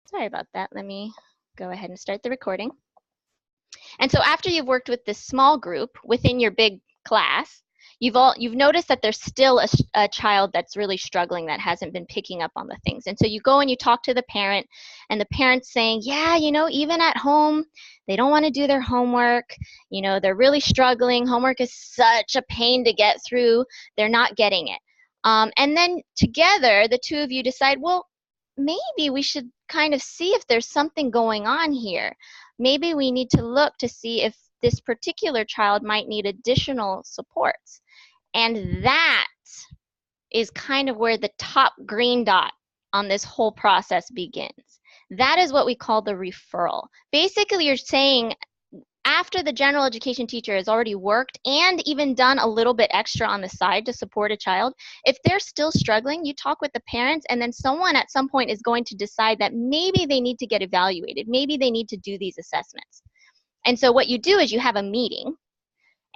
Sorry about that. Let me go ahead and start the recording. And so after you've worked with this small group within your big class, you've noticed that there's still a child that's really struggling that hasn't been picking up on the things. And so you go and you talk to the parent, and the parent's saying, yeah, you know, even at home, they don't want to do their homework. You know, they're really struggling. Homework is such a pain to get through. They're not getting it. And then together, the two of you decide, well, maybe we should kind of see if there's something going on here. Maybe we need to look to see if this particular child might need additional supports. And that is kind of where the top green dot on this whole process begins. That is what we call the referral. Basically, you're saying, after the general education teacher has already worked and even done a little bit extra on the side to support a child, if they're still struggling, you talk with the parents, and then someone at some point is going to decide that maybe they need to get evaluated. Maybe they need to do these assessments. And so what you do is you have a meeting,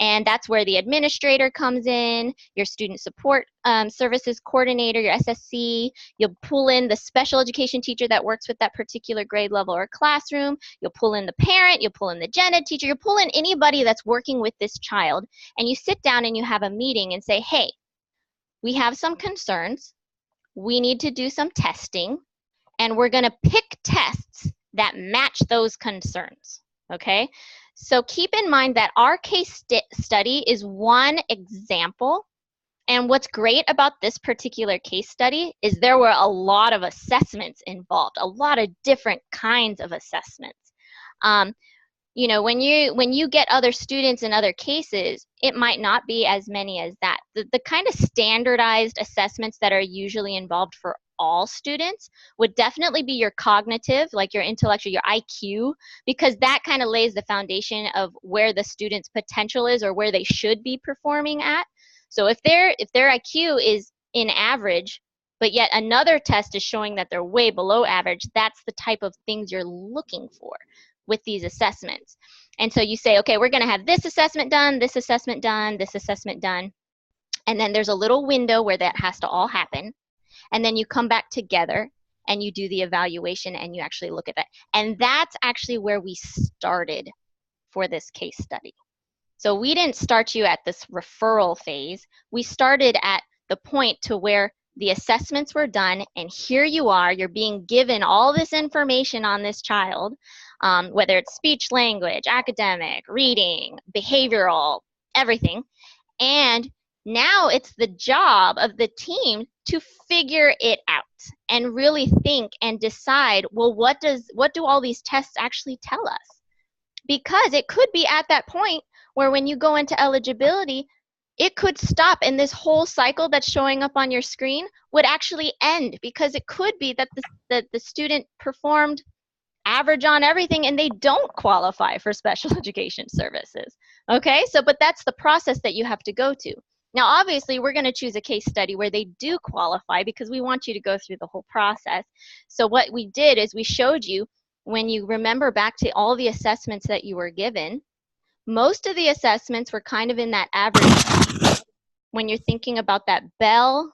and that's where the administrator comes in, your student support services coordinator, your SSC. You'll pull in the special education teacher that works with that particular grade level or classroom. You'll pull in the parent, you'll pull in the gen ed teacher, you'll pull in anybody that's working with this child, and you sit down and you have a meeting and say, hey, we have some concerns, we need to do some testing, and we're gonna pick tests that match those concerns, okay? So keep in mind that our case study is one example, and what's great about this particular case study is there were a lot of assessments involved, a lot of different kinds of assessments. You know, when you get other students in other cases, it might not be as many as that. The kind of standardized assessments that are usually involved for all students would definitely be your cognitive, like your intellectual, your IQ, because that kind of lays the foundation of where the student's potential is or where they should be performing at. So if their IQ is in average, but yet another test is showing that they're way below average, that's the type of things you're looking for with these assessments. And so you say, okay, we're going to have this assessment done, this assessment done, this assessment done. And then there's a little window where that has to all happen. And then you come back together and you do the evaluation and you actually look at that. And that's actually where we started for this case study. So we didn't start you at this referral phase. We started at the point to where the assessments were done, and here you are, you're being given all this information on this child, whether it's speech language, academic, reading, behavioral, everything. And now it's the job of the team to figure it out and really think and decide, well, what do all these tests actually tell us? Because it could be at that point where when you go into eligibility, it could stop, and this whole cycle that's showing up on your screen would actually end, because it could be that the student performed average on everything and they don't qualify for special education services. Okay, so but that's the process that you have to go to. Now, obviously, we're going to choose a case study where they do qualify because we want you to go through the whole process. So what we did is we showed you, when you remember back to all the assessments that you were given, most of the assessments were kind of in that average. When you're thinking about that Bell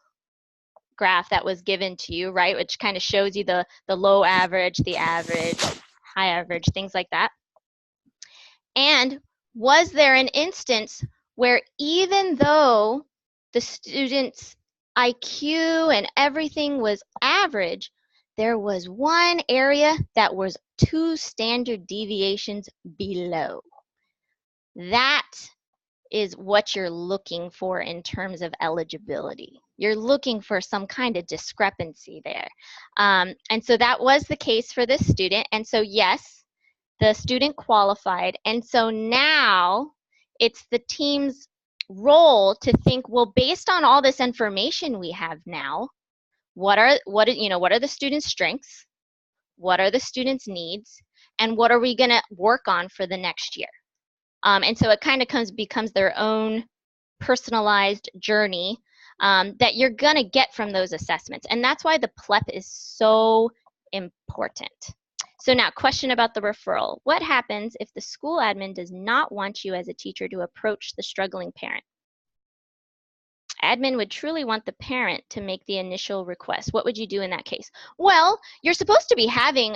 graph that was given to you, right, which kind of shows you the low average, the average, high average, things like that. And was there an instance where even though the student's IQ and everything was average, there was one area that was 2 standard deviations below? That is what you're looking for in terms of eligibility. You're looking for some kind of discrepancy there. And so that was the case for this student. And so yes, the student qualified. And so now it's the team's role to think, well, based on all this information we have now, what are the students' strengths? What are the students' needs? And what are we going to work on for the next year? And so it kind of becomes their own personalized journey that you're going to get from those assessments. And that's why the PLEP is so important. So now, question about the referral. What happens if the school admin does not want you as a teacher to approach the struggling parent? Admin would truly want the parent to make the initial request. What would you do in that case? Well, you're supposed to be having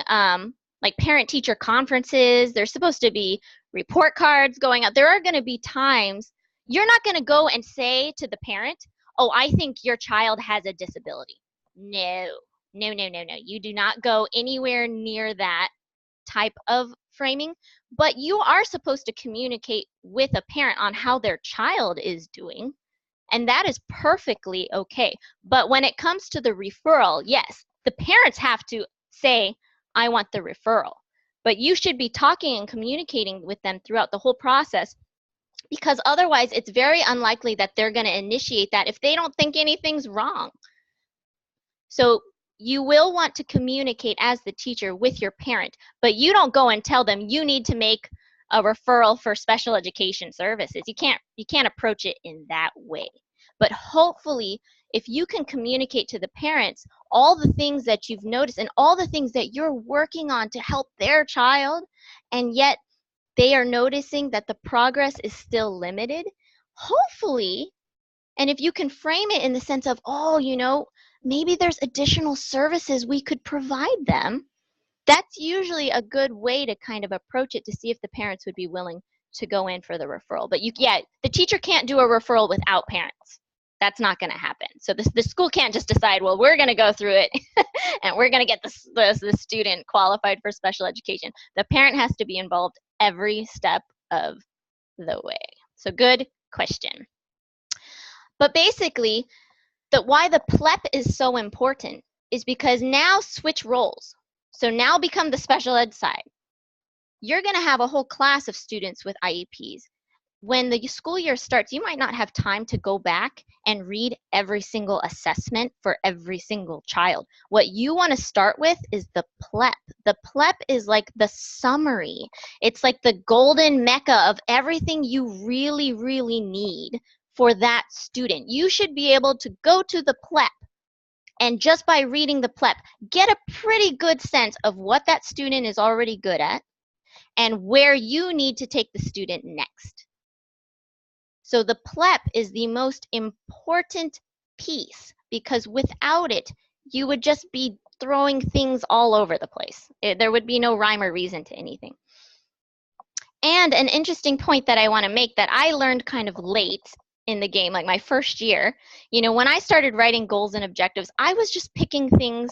like parent-teacher conferences. There's supposed to be report cards going out. There are going to be times you're not going to go and say to the parent, oh, I think your child has a disability. No, no, no, no, no. You do not go anywhere near that type of framing, but you are supposed to communicate with a parent on how their child is doing. And that is perfectly okay. But when it comes to the referral, yes, the parents have to say, I want the referral. But you should be talking and communicating with them throughout the whole process, because otherwise it's very unlikely that they're going to initiate that if they don't think anything's wrong. So you will want to communicate as the teacher with your parent, but you don't go and tell them you need to make a referral for special education services. You can't approach it in that way. But hopefully, if you can communicate to the parents all the things that you've noticed and all the things that you're working on to help their child, and yet they are noticing that the progress is still limited, hopefully, and if you can frame it in the sense of, oh, you know, maybe there's additional services we could provide them, that's usually a good way to kind of approach it to see if the parents would be willing to go in for the referral. But the teacher can't do a referral without parents. That's not going to happen. So the school can't just decide, well, we're going to go through it and we're going to get the student qualified for special education. The parent has to be involved every step of the way. So good question. But basically, why the PLEP is so important is because now switch roles. So now become the special ed side. You're going to have a whole class of students with IEPs. When the school year starts, you might not have time to go back and read every single assessment for every single child. What you want to start with is the PLEP. The PLEP is like the summary. It's like the golden mecca of everything you really, really need for that student. You should be able to go to the PLEP and just by reading the PLEP, get a pretty good sense of what that student is already good at and where you need to take the student next. So the PLEP is the most important piece because without it, you would just be throwing things all over the place. There would be no rhyme or reason to anything. And an interesting point that I want to make that I learned kind of late in the game, like my first year, you know, when I started writing goals and objectives, I was just picking things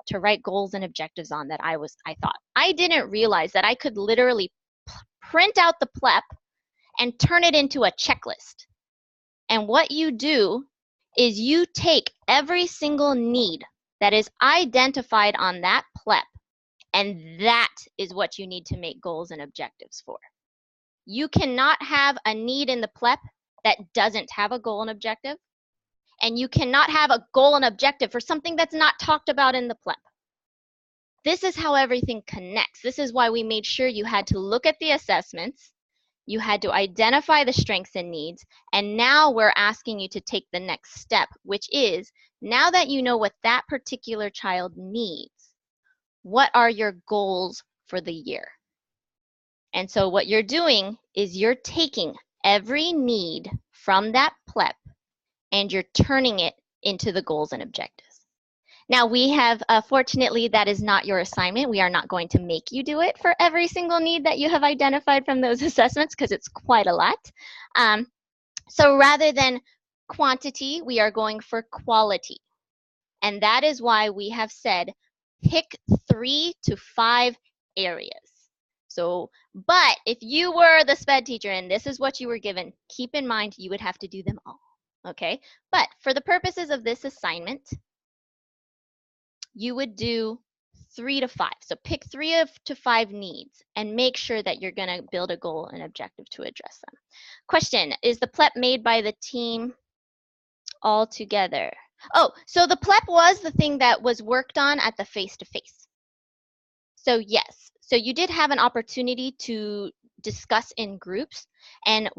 to write goals and objectives on that I thought. I didn't realize that I could literally print out the PLEP and turn it into a checklist. And what you do is you take every single need that is identified on that PLEP, and that is what you need to make goals and objectives for. You cannot have a need in the PLEP that doesn't have a goal and objective, and you cannot have a goal and objective for something that's not talked about in the PLEP. This is how everything connects. This is why we made sure you had to look at the assessments, you had to identify the strengths and needs, and now we're asking you to take the next step, which is, now that you know what that particular child needs, what are your goals for the year? And so what you're doing is you're taking every need from that PLEP and you're turning it into the goals and objectives. Now we have, fortunately, that is not your assignment. We are not going to make you do it for every single need that you have identified from those assessments because it's quite a lot. So rather than quantity, we are going for quality. And that is why we have said pick 3 to 5 areas. So, but if you were the SPED teacher and this is what you were given, keep in mind you would have to do them all, okay? But for the purposes of this assignment, you would do 3 to 5. So pick 3 to 5 needs and make sure that you're going to build a goal and objective to address them. Question, is the PLEP made by the team all together? Oh, so the PLEP was the thing that was worked on at the face-to-face. So yes, so you did have an opportunity to discuss in groups, and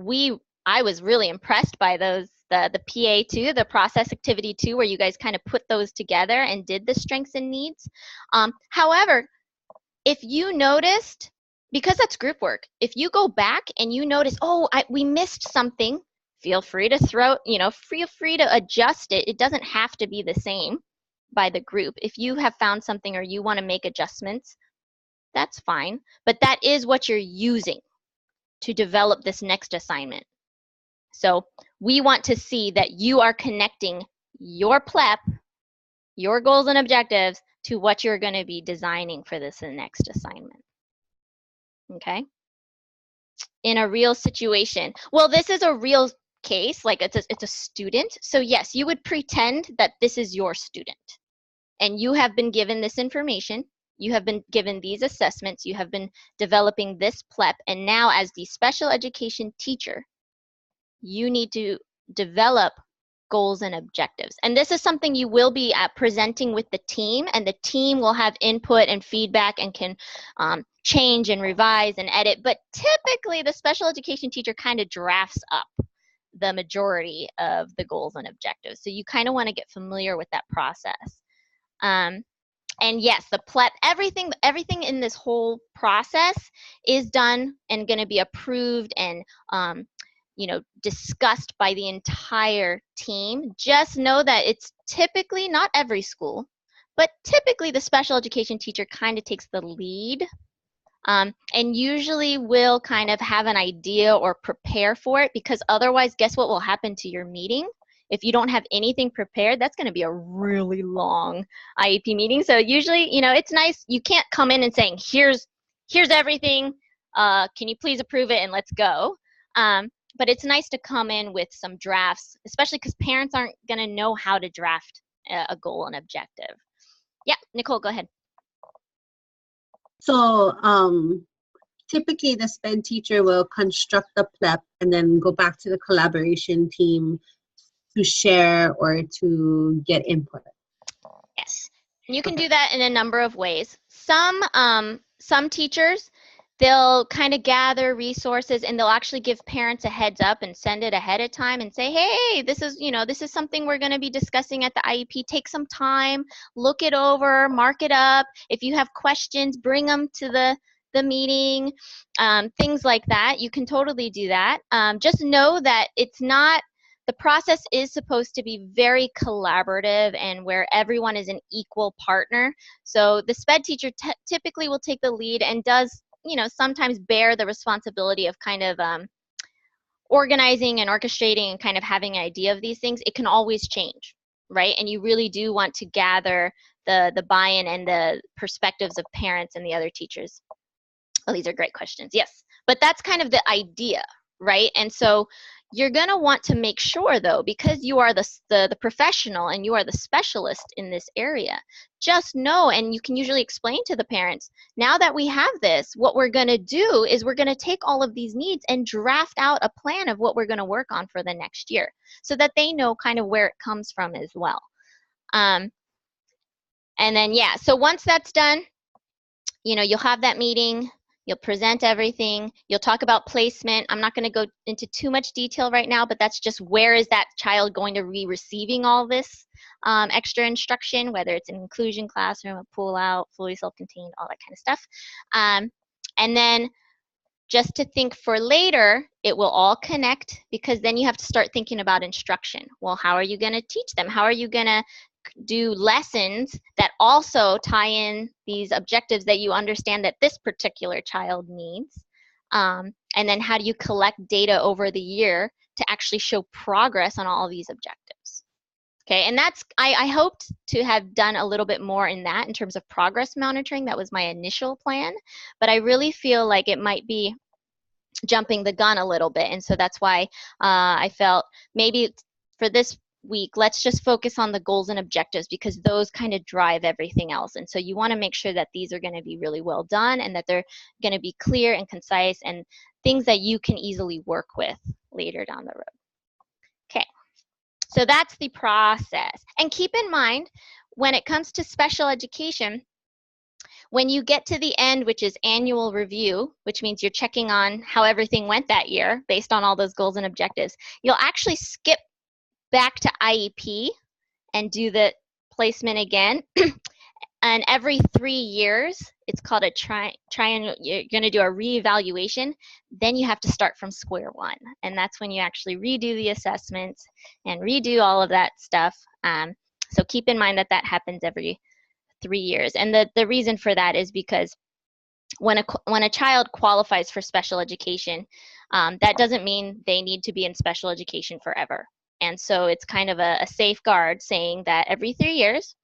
I was really impressed by those, the PA2, the process activity 2, where you guys kind of put those together and did the strengths and needs. However, if you noticed, because that's group work, if you go back and you notice, oh, we missed something, feel free to feel free to adjust it. It doesn't have to be the same by the group. If you have found something or you want to make adjustments, that's fine. But that is what you're using to develop this next assignment. So we want to see that you are connecting your PLEP, your goals and objectives, to what you're going to be designing for this next assignment. Okay? In a real situation. Well, this is a real case, like it's a student. So yes, you would pretend that this is your student. And you have been given this information. You have been given these assessments. You have been developing this PLEP. And now as the special education teacher, you need to develop goals and objectives. And this is something you will be presenting with the team, and the team will have input and feedback and can change and revise and edit. But typically, the special education teacher kind of drafts up the majority of the goals and objectives. So you kind of want to get familiar with that process. And yes, the PLEP, everything in this whole process is done and going to be approved and discussed by the entire team. Just know that it's typically, not every school, but typically the special education teacher kind of takes the lead and usually will kind of have an idea or prepare for it, because otherwise, guess what will happen to your meeting? If you don't have anything prepared, that's going to be a really long IEP meeting. So usually, it's nice. You can't come in and saying, here's everything. Can you please approve it and let's go? But it's nice to come in with some drafts, especially because parents aren't going to know how to draft a goal and objective. Yeah, Nicole, go ahead. So typically the SPED teacher will construct the PLEP and then go back to the collaboration team to share or to get input. Yes, and you can do that in a number of ways. Some teachers, they'll kind of gather resources and they'll actually give parents a heads up and send it ahead of time and say, hey, this is something we're going to be discussing at the IEP. Take some time, look it over, mark it up. If you have questions, bring them to the meeting, things like that. You can totally do that. Just know that the process is supposed to be very collaborative and where everyone is an equal partner. So the SPED teacher typically will take the lead and does sometimes bear the responsibility of kind of organizing and orchestrating and kind of having an idea of these things. It can always change, right? And you really do want to gather the buy-in and the perspectives of parents and the other teachers. Oh, these are great questions. Yes, but that's kind of the idea, right? And so you're going to want to make sure, though, because you are the professional and you are the specialist in this area, just know, and you can usually explain to the parents, now that we have this, what we're going to do is we're going to take all of these needs and draft out a plan of what we're going to work on for the next year so that they know kind of where it comes from as well. And then, yeah, so once that's done, you'll have that meeting. You'll present everything. You'll talk about placement. I'm not going to go into too much detail right now, but that's just where is that child going to be receiving all this extra instruction, whether it's an inclusion classroom, a pull out, fully self-contained, all that kind of stuff. And then just to think for later, it will all connect, because then you have to start thinking about instruction. Well, how are you going to teach them? How are you going to do lessons that also tie in these objectives that you understand that this particular child needs? And then how do you collect data over the year to actually show progress on all of these objectives? Okay, and that's, I hoped to have done a little bit more in that in terms of progress monitoring. That was my initial plan, but I really feel like it might be jumping the gun a little bit, and so that's why I felt maybe for this week, let's just focus on the goals and objectives, because those kind of drive everything else. And so you want to make sure that these are going to be really well done and that they're going to be clear and concise and things that you can easily work with later down the road. Okay, so that's the process. And keep in mind, when it comes to special education, when you get to the end, which is annual review, which means you're checking on how everything went that year based on all those goals and objectives, you'll actually skip back to IEP and do the placement again. And every 3 years, it's called a you're going to do a reevaluation. Then you have to start from square one. And that's when you actually redo the assessments and redo all of that stuff. So keep in mind that that happens every 3 years. And the reason for that is because when a child qualifies for special education, that doesn't mean they need to be in special education forever. And so it's kind of a safeguard saying that every 3 years,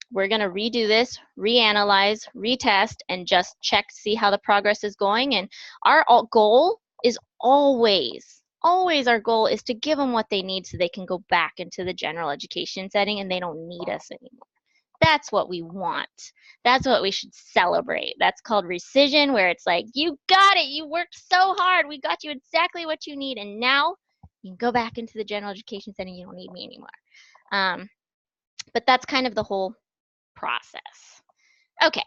we're going to redo this, reanalyze, retest, and just check, see how the progress is going. And our goal is always our goal is to give them what they need so they can go back into the general education setting and they don't need us anymore. That's what we want. That's what we should celebrate. That's called rescission, where it's like, you got it. You worked so hard. We got you exactly what you need. And now you can go back into the general education setting. You don't need me anymore. But that's kind of the whole process. Okay.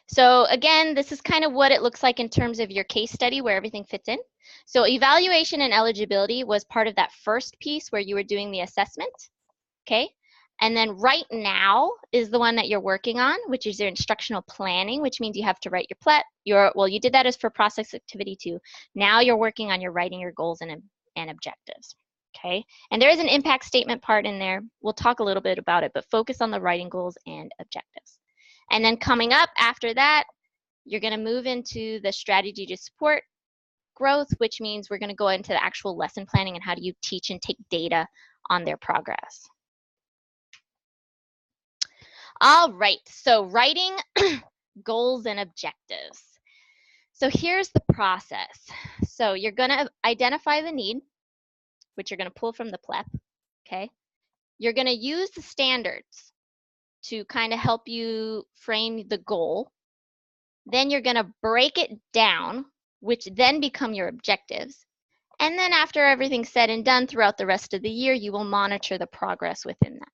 So again, this is kind of what it looks like in terms of your case study where everything fits in. So evaluation and eligibility was part of that first piece where you were doing the assessment. Okay. And then right now is the one that you're working on, which is your instructional planning, which means you have to write your PLEP. Well, you did that as for process activity 2. Now you're working on your writing your goals and objectives. Okay, and there is an impact statement part in there. We'll talk a little bit about it, but focus on the writing goals and objectives. And then coming up after that, you're going to move into the strategy to support growth, which means we're going to go into the actual lesson planning and how do you teach and take data on their progress. All right, so writing goals and objectives. So here's the process. So you're going to identify the need, which you're going to pull from the PLEP, okay? You're going to use the standards to kind of help you frame the goal. Then you're going to break it down, which then become your objectives. And then after everything's said and done throughout the rest of the year, you will monitor the progress within that.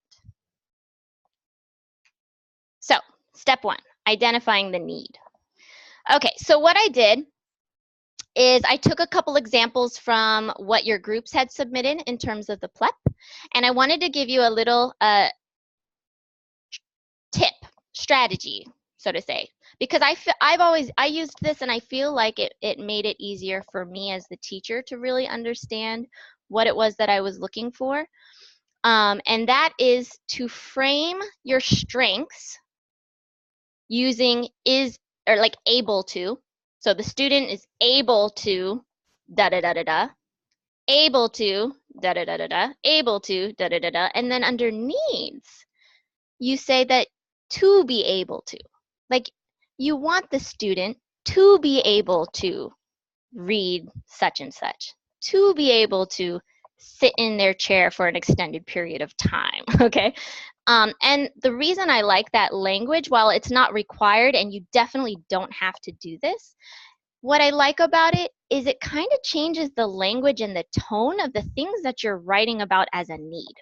So, step 1, identifying the need. Okay, so what I did is I took a couple examples from what your groups had submitted in terms of the PLEP, and I wanted to give you a little tip, strategy, so to say, because I used this and I feel like it made it easier for me as the teacher to really understand what it was that I was looking for, and that is to frame your strengths using able to. So the student is able to da-da-da-da-da, able to da-da-da-da-da, able to da-da-da-da, and then under needs, you say that to be able to. Like, you want the student to be able to read such and such, to be able to sit in their chair for an extended period of time, okay? And the reason I like that language, while it's not required and you definitely don't have to do this, what I like about it is it kind of changes the language and the tone of the things that you're writing about as a need.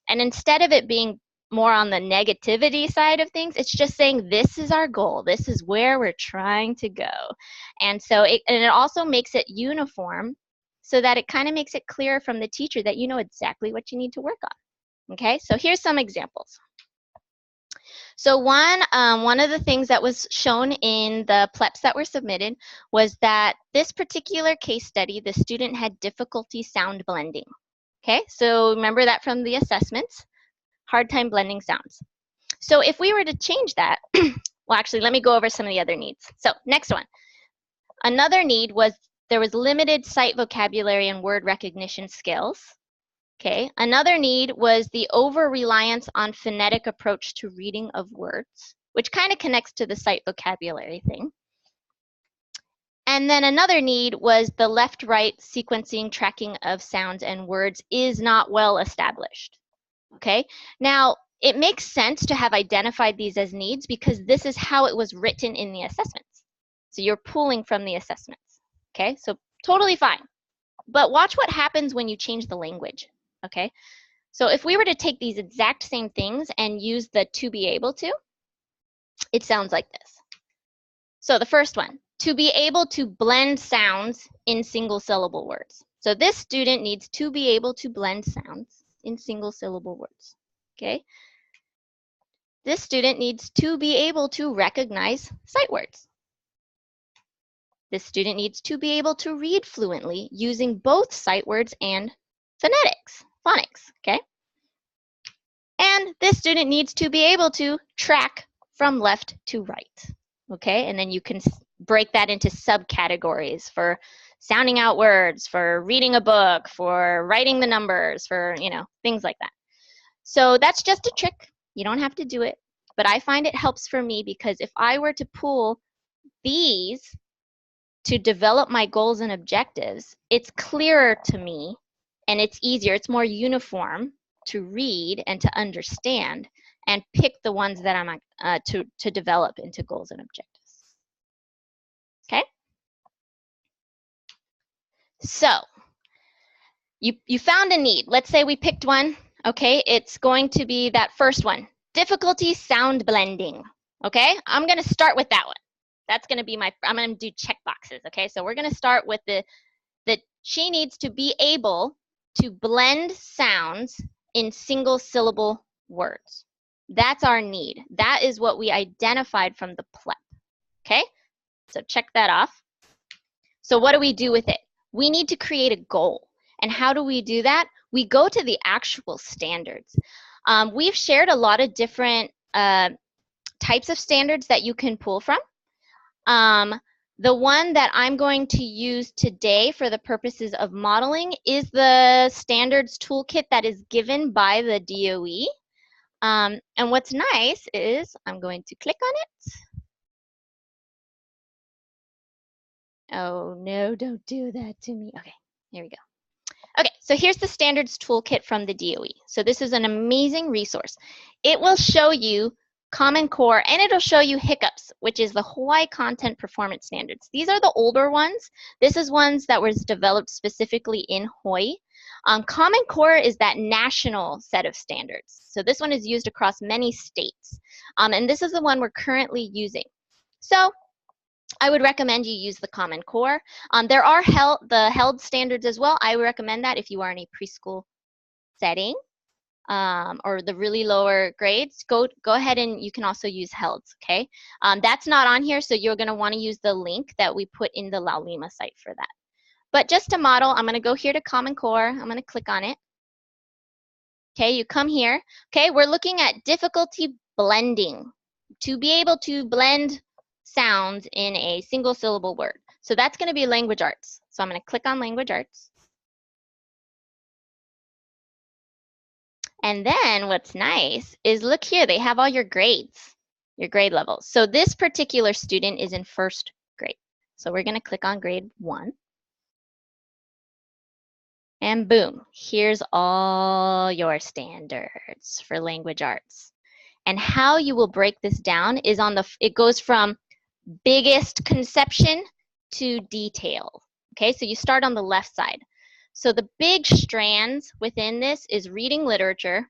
And instead of it being more on the negativity side of things, it's just saying this is our goal, this is where we're trying to go. And so it also makes it uniform so that it kind of makes it clear from the teacher that you know exactly what you need to work on. Okay, so here's some examples. So one of the things that was shown in the PLEPs that were submitted was that this particular case study, the student had difficulty sound blending. Okay, so remember that from the assessments, hard time blending sounds. So if we were to change that, well, actually, let me go over some of the other needs. So next one, another need was there was limited sight vocabulary and word recognition skills. Okay, another need was the over-reliance on phonetic approach to reading of words, which kind of connects to the sight vocabulary thing. And then another need was the left-right sequencing, tracking of sounds and words is not well established. Okay, now it makes sense to have identified these as needs because this is how it was written in the assessments. So you're pulling from the assessments. Okay, so totally fine. But watch what happens when you change the language. Okay, so if we were to take these exact same things and use the to be able to, it sounds like this. So the first one, to be able to blend sounds in single syllable words. So this student needs to be able to blend sounds in single syllable words. Okay, this student needs to be able to recognize sight words. This student needs to be able to read fluently using both sight words and phonics, okay? And this student needs to be able to track from left to right, okay? And then you can break that into subcategories for sounding out words, for reading a book, for writing the numbers, for, you know, things like that. So that's just a trick. You don't have to do it, but I find it helps for me because if I were to pull these to develop my goals and objectives, it's clearer to me and it's easier, it's more uniform to read and to understand and pick the ones that I'm to develop into goals and objectives. Okay? So, you found a need. Let's say we picked one. Okay, it's going to be that first one, difficulty sound blending. Okay, I'm going to start with that one. That's going to be I'm going to do check boxes. Okay, so we're going to start with that she needs to be able to blend sounds in single syllable words. That's our need. That is what we identified from the PLEP. Okay, so check that off. So what do we do with it? We need to create a goal. And how do we do that? We go to the actual standards. We've shared a lot of different types of standards that you can pull from. The one that I'm going to use today for the purposes of modeling is the standards toolkit that is given by the DOE. And what's nice is I'm going to click on it. Oh, no, don't do that to me. Okay, here we go. Okay, so here's the standards toolkit from the DOE. So this is an amazing resource. It will show you Common Core and it'll show you HICCUPS, which is the Hawaii Content Performance Standards. These are the older ones. This is ones that was developed specifically in Hawaii. Common Core is that national set of standards. So this one is used across many states. And this is the one we're currently using. So I would recommend you use the Common Core. There are the HELD standards as well. I would recommend that if you are in a preschool setting or the really lower grades, go ahead and you can also use HELDs, okay? That's not on here, so you're going to want to use the link that we put in the Laulima site for that. But just to model, I'm going to go here to Common Core. I'm going to click on it. Okay, you come here. Okay, we're looking at difficulty blending. To be able to blend sounds in a single syllable word. So that's going to be language arts. So I'm going to click on language arts. And then what's nice is look here, they have all your grades, your grade levels. So this particular student is in first grade. So we're going to click on grade 1. And boom, here's all your standards for language arts. And how you will break this down is it goes from biggest conception to detail. Okay, so you start on the left side. So the big strands within this is reading literature,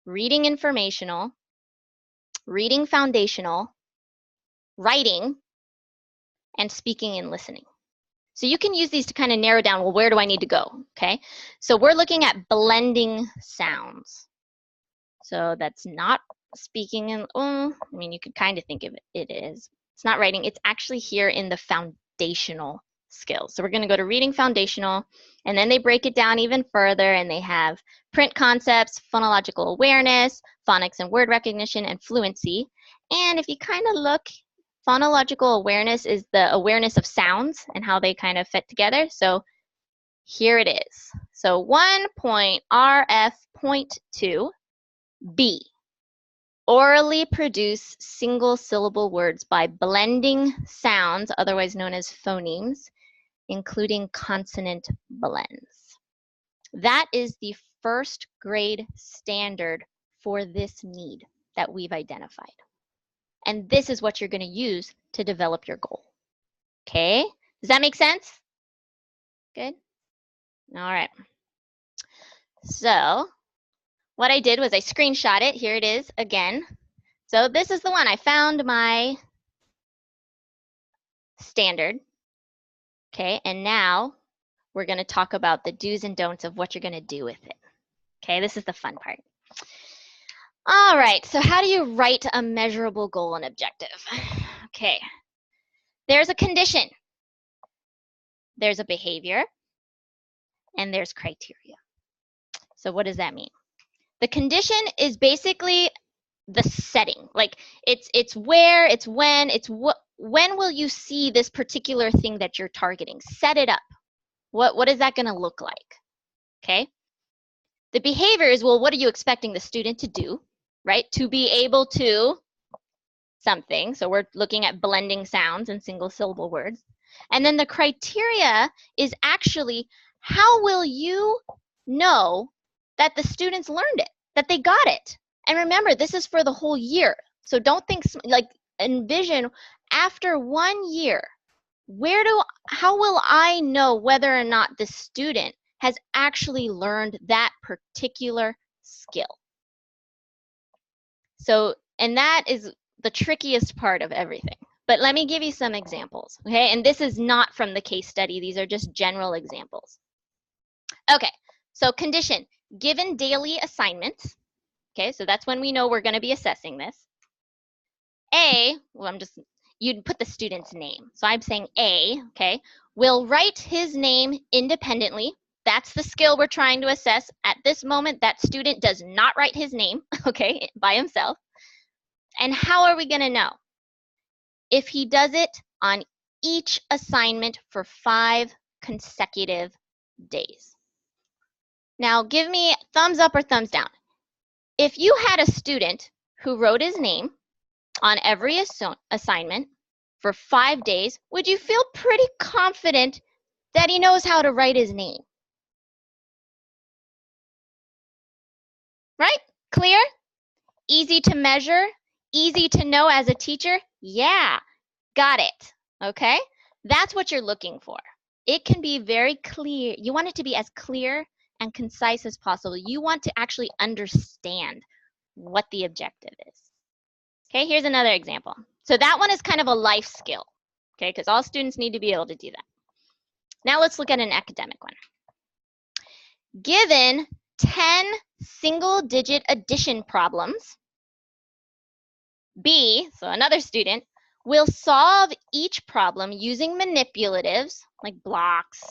reading informational, reading foundational, writing, and speaking and listening. So you can use these to kind of narrow down, well, where do I need to go? Okay, so we're looking at blending sounds. So that's not speaking and, I mean, you could kind of think of it is. It's not writing, it's actually here in the foundational skills. So we're going to go to reading foundational, and then they break it down even further, and they have print concepts, phonological awareness, phonics and word recognition, and fluency. And if you kind of look, phonological awareness is the awareness of sounds and how they kind of fit together. So here it is. So 1.RF.2 B. Orally produce single syllable words by blending sounds, otherwise known as phonemes, including consonant blends. That is the first grade standard for this need that we've identified. And this is what you're going to use to develop your goal. Okay? Does that make sense? Good? All right. So what I did was I screenshot it. Here it is again. So this is the one. I found my standard. Okay, and now we're going to talk about the do's and don'ts of what you're going to do with it. Okay, this is the fun part. All right, so how do you write a measurable goal and objective? Okay, there's a condition, there's a behavior, and there's criteria. So what does that mean? The condition is basically the setting. Like it's where, it's when, it's what, when will you see this particular thing that you're targeting? Set it up. What is that going to look like? Okay? The behavior is, well, what are you expecting the student to do, right? To be able to something. So we're looking at blending sounds and single syllable words. And then the criteria is actually, how will you know that the students learned it, that they got it? And remember, this is for the whole year. So don't think, like, envision after 1 year, how will I know whether or not the student has actually learned that particular skill? So, and that is the trickiest part of everything. But let me give you some examples, okay? And this is not from the case study. These are just general examples. Okay, so condition, given daily assignments. Okay, so that's when we know we're going to be assessing this. Well, you'd put the student's name. So I'm saying A, okay, will write his name independently. That's the skill we're trying to assess. At this moment, that student does not write his name, okay, by himself. And how are we going to know? If he does it on each assignment for 5 consecutive days. Now, give me thumbs up or thumbs down. If you had a student who wrote his name on every assignment for 5 days, would you feel pretty confident that he knows how to write his name? Right? Clear? Easy to measure? Easy to know as a teacher? Yeah, got it. Okay? That's what you're looking for. It can be very clear. You want it to be as clear and concise as possible. You want to actually understand what the objective is. Okay, here's another example. So that one is kind of a life skill, okay, because all students need to be able to do that. Now let's look at an academic one. Given 10 single-digit addition problems, B, so another student, will solve each problem using manipulatives like blocks,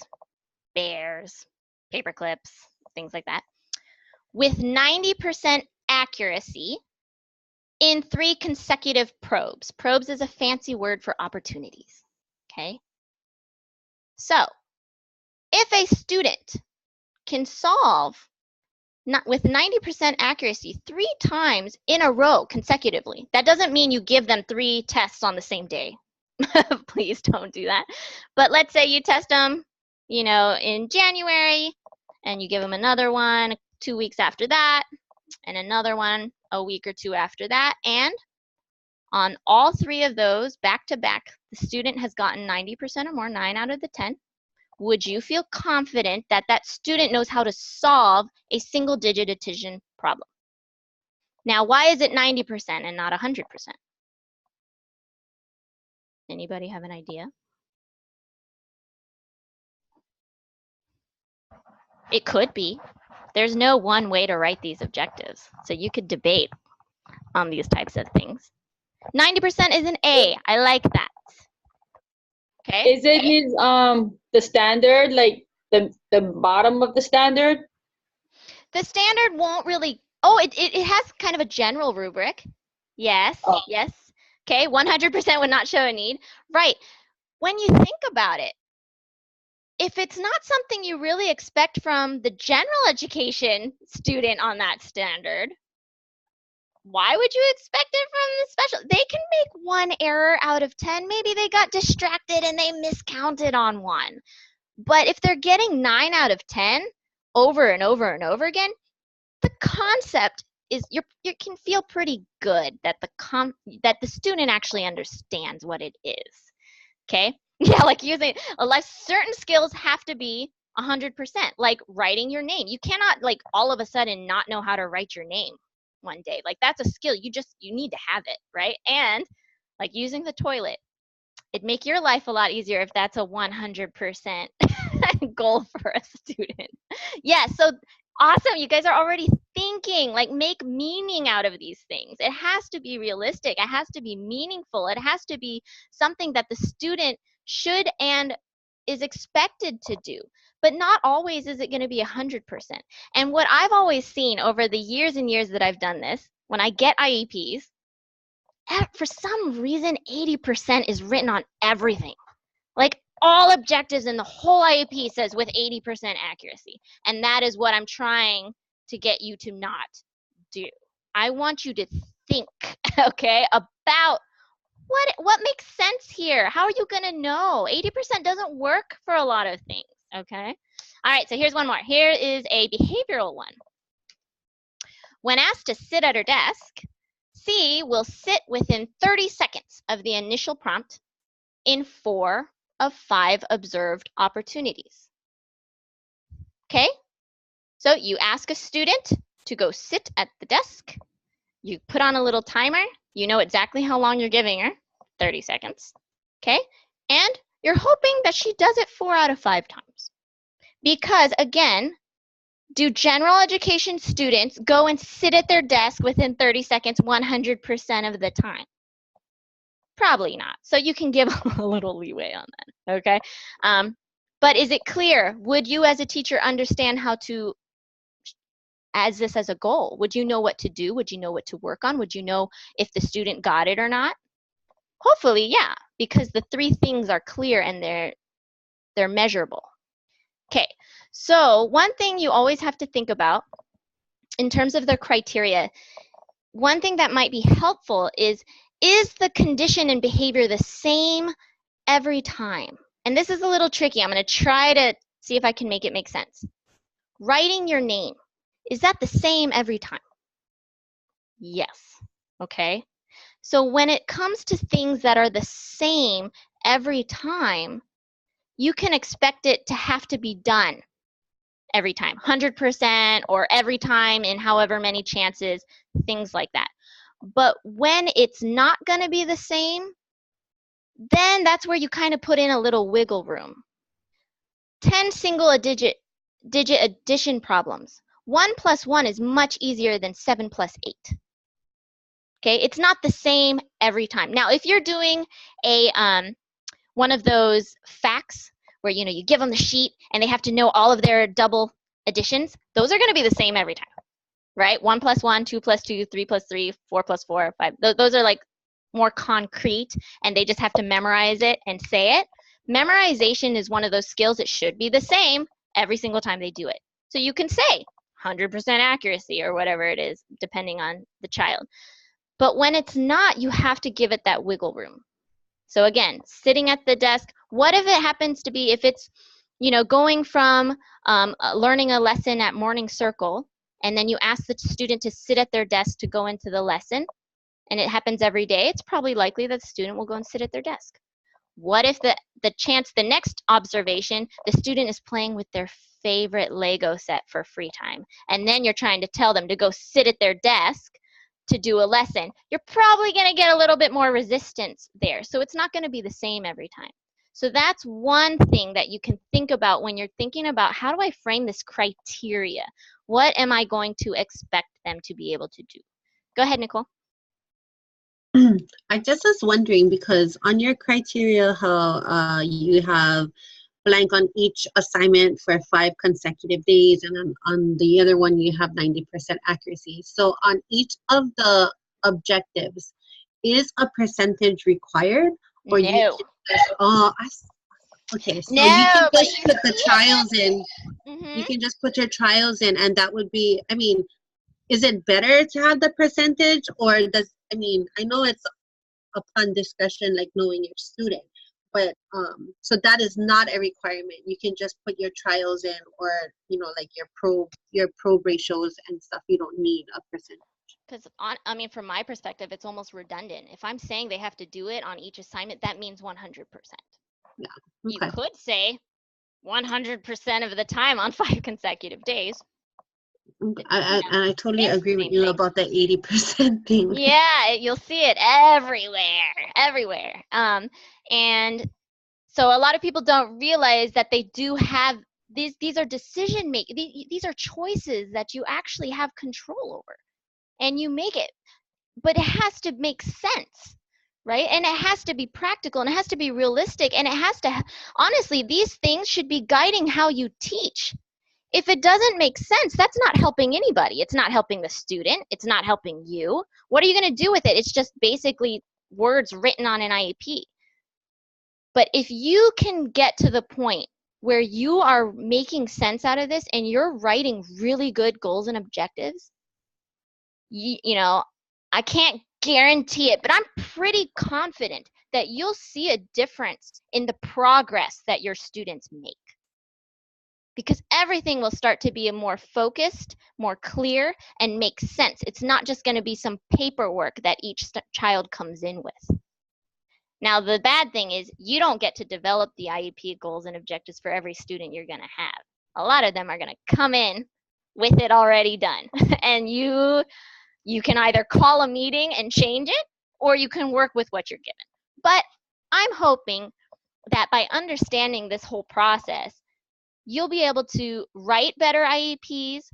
bears, paper clips, things like that, with 90% accuracy in 3 consecutive probes. Probes is a fancy word for opportunities, okay? So, if a student can solve with 90% accuracy 3 times in a row consecutively, that doesn't mean you give them 3 tests on the same day. Please don't do that. But let's say you test them, you know, in January, and you give them another one 2 weeks after that, and another one a week or 2 after that, and on all 3 of those back to back, the student has gotten 90% or more, 9 out of the 10. Would you feel confident that that student knows how to solve a single-digit addition problem? Now, why is it 90% and not 100%? Anybody have an idea? It could be. There's no one way to write these objectives, so you could debate on these types of things. 90% is an A. I like that. Okay. Is it his the standard, like the bottom of the standard? The standard won't really. Oh, it has kind of a general rubric. Yes. Oh. Yes. Okay. 100% would not show a need. Right. When you think about it, if it's not something you really expect from the general education student on that standard, why would you expect it from the special? They can make 1 error out of 10. Maybe they got distracted and they miscounted on 1. But if they're getting 9 out of 10 over and over and over again, the concept is you can feel pretty good that the student actually understands what it is. Okay? Yeah, like using certain skills have to be 100%, like writing your name. You cannot like all of a sudden not know how to write your name one day. Like that's a skill. You need to have it, right? And like using the toilet. It'd make your life a lot easier if that's a 100% goal for a student. Yeah, so Awesome. You guys are already thinking, like, make meaning out of these things. It has to be realistic. It has to be meaningful. It has to be something that the student should and is expected to do. But not always is it going to be 100%. And what I've always seen over the years and years that I've done this, when I get IEPs, for some reason, 80% is written on everything. Like, all objectives in the whole IEP says with 80% accuracy. And that is what I'm trying to get you to not do. I want you to think, okay, about what makes sense here. How are you going to know? 80% doesn't work for a lot of things, okay? All right, so here's one more. Here is a behavioral one. When asked to sit at her desk, C will sit within 30 seconds of the initial prompt in 4 of 5 observed opportunities. Okay? So you ask a student to go sit at the desk. You put on a little timer. You know exactly how long you're giving her, 30 seconds. Okay? And you're hoping that she does it 4 out of 5 times. Because, again, do general education students go and sit at their desk within 30 seconds 100% of the time? Probably not. So you can give a little leeway on that, okay? But is it clear? Would you as a teacher understand how to, as this as a goal? Would you know what to do? Would you know what to work on? Would you know if the student got it or not? Hopefully, yeah, because the 3 things are clear and they're measurable. Okay, so one thing you always have to think about in terms of the criteria, one thing that might be helpful is the condition and behavior the same every time? And this is a little tricky. I'm going to try to see if I can make it make sense. Writing your name, is that the same every time? Yes. Okay. So when it comes to things that are the same every time, you can expect it to have to be done every time, 100% or every time in however many chances, things like that. But when it's not going to be the same, then that's where you kind of put in a little wiggle room. 10 single-digit addition problems. 1 plus 1 is much easier than 7 plus 8. Okay, it's not the same every time. Now, if you're doing a one of those facts where you give them the sheet and they have to know all of their double additions, those are going to be the same every time. Right? 1 plus 1, 2 plus 2, 3 plus 3, 4 plus 4, 5. Those are like more concrete, and they just have to memorize it and say it. Memorization is one of those skills that should be the same every single time they do it. So you can say 100% accuracy or whatever it is, depending on the child. But when it's not, you have to give it that wiggle room. So again, sitting at the desk, what if it happens to be, if it's, going from learning a lesson at morning circle, and then you ask the student to sit at their desk to go into the lesson, and it happens every day, it's probably likely that the student will go and sit at their desk. What if the next observation, the student is playing with their favorite Lego set for free time, and then you're trying to tell them to go sit at their desk to do a lesson? You're probably going to get a little bit more resistance there. So it's not going to be the same every time. So that's one thing that you can think about when you're thinking about, how do I frame this criteria? What am I going to expect them to be able to do? Go ahead, Nicole. I just was wondering, because on your criteria, how you have blank on each assignment for 5 consecutive days, and on the other one you have 90% accuracy. So on each of the objectives, is a percentage required? Or No. you can just, okay, so No, you can just put the trials in. Mm-hmm. You can just put your trials in, and that would be, is it better to have the percentage, or I know it's upon discussion, like knowing your student, but so that is not a requirement. You can just put your trials in, or like your probe ratios and stuff. You don't need a percentage. Because from my perspective, it's almost redundant. If I'm saying they have to do it on each assignment, that means 100%. Yeah. Okay. You could say 100% of the time on 5 consecutive days. I totally agree with same you thing. about the 80% thing. Yeah, you'll see it everywhere. And so a lot of people don't realize that they do have these are decision making. These are choices that you actually have control over, and you make it. But it has to make sense, right? And it has to be practical, and it has to be realistic, and it has to, honestly, these things should be guiding how you teach. If it doesn't make sense, that's not helping anybody. It's not helping the student. It's not helping you. What are you going to do with it? It's just basically words written on an IEP. But if you can get to the point where you are making sense out of this and you're writing really good goals and objectives, you know, I can't guarantee it, but I'm pretty confident that you'll see a difference in the progress that your students make. Because everything will start to be a more focused, more clear, and make sense. It's not just going to be some paperwork that each child comes in with. Now, the bad thing is you don't get to develop the IEP goals and objectives for every student you're going to have. A lot of them are going to come in with it already done. And you can either call a meeting and change it, or you can work with what you're given. But I'm hoping that by understanding this whole process, you'll be able to write better IEPs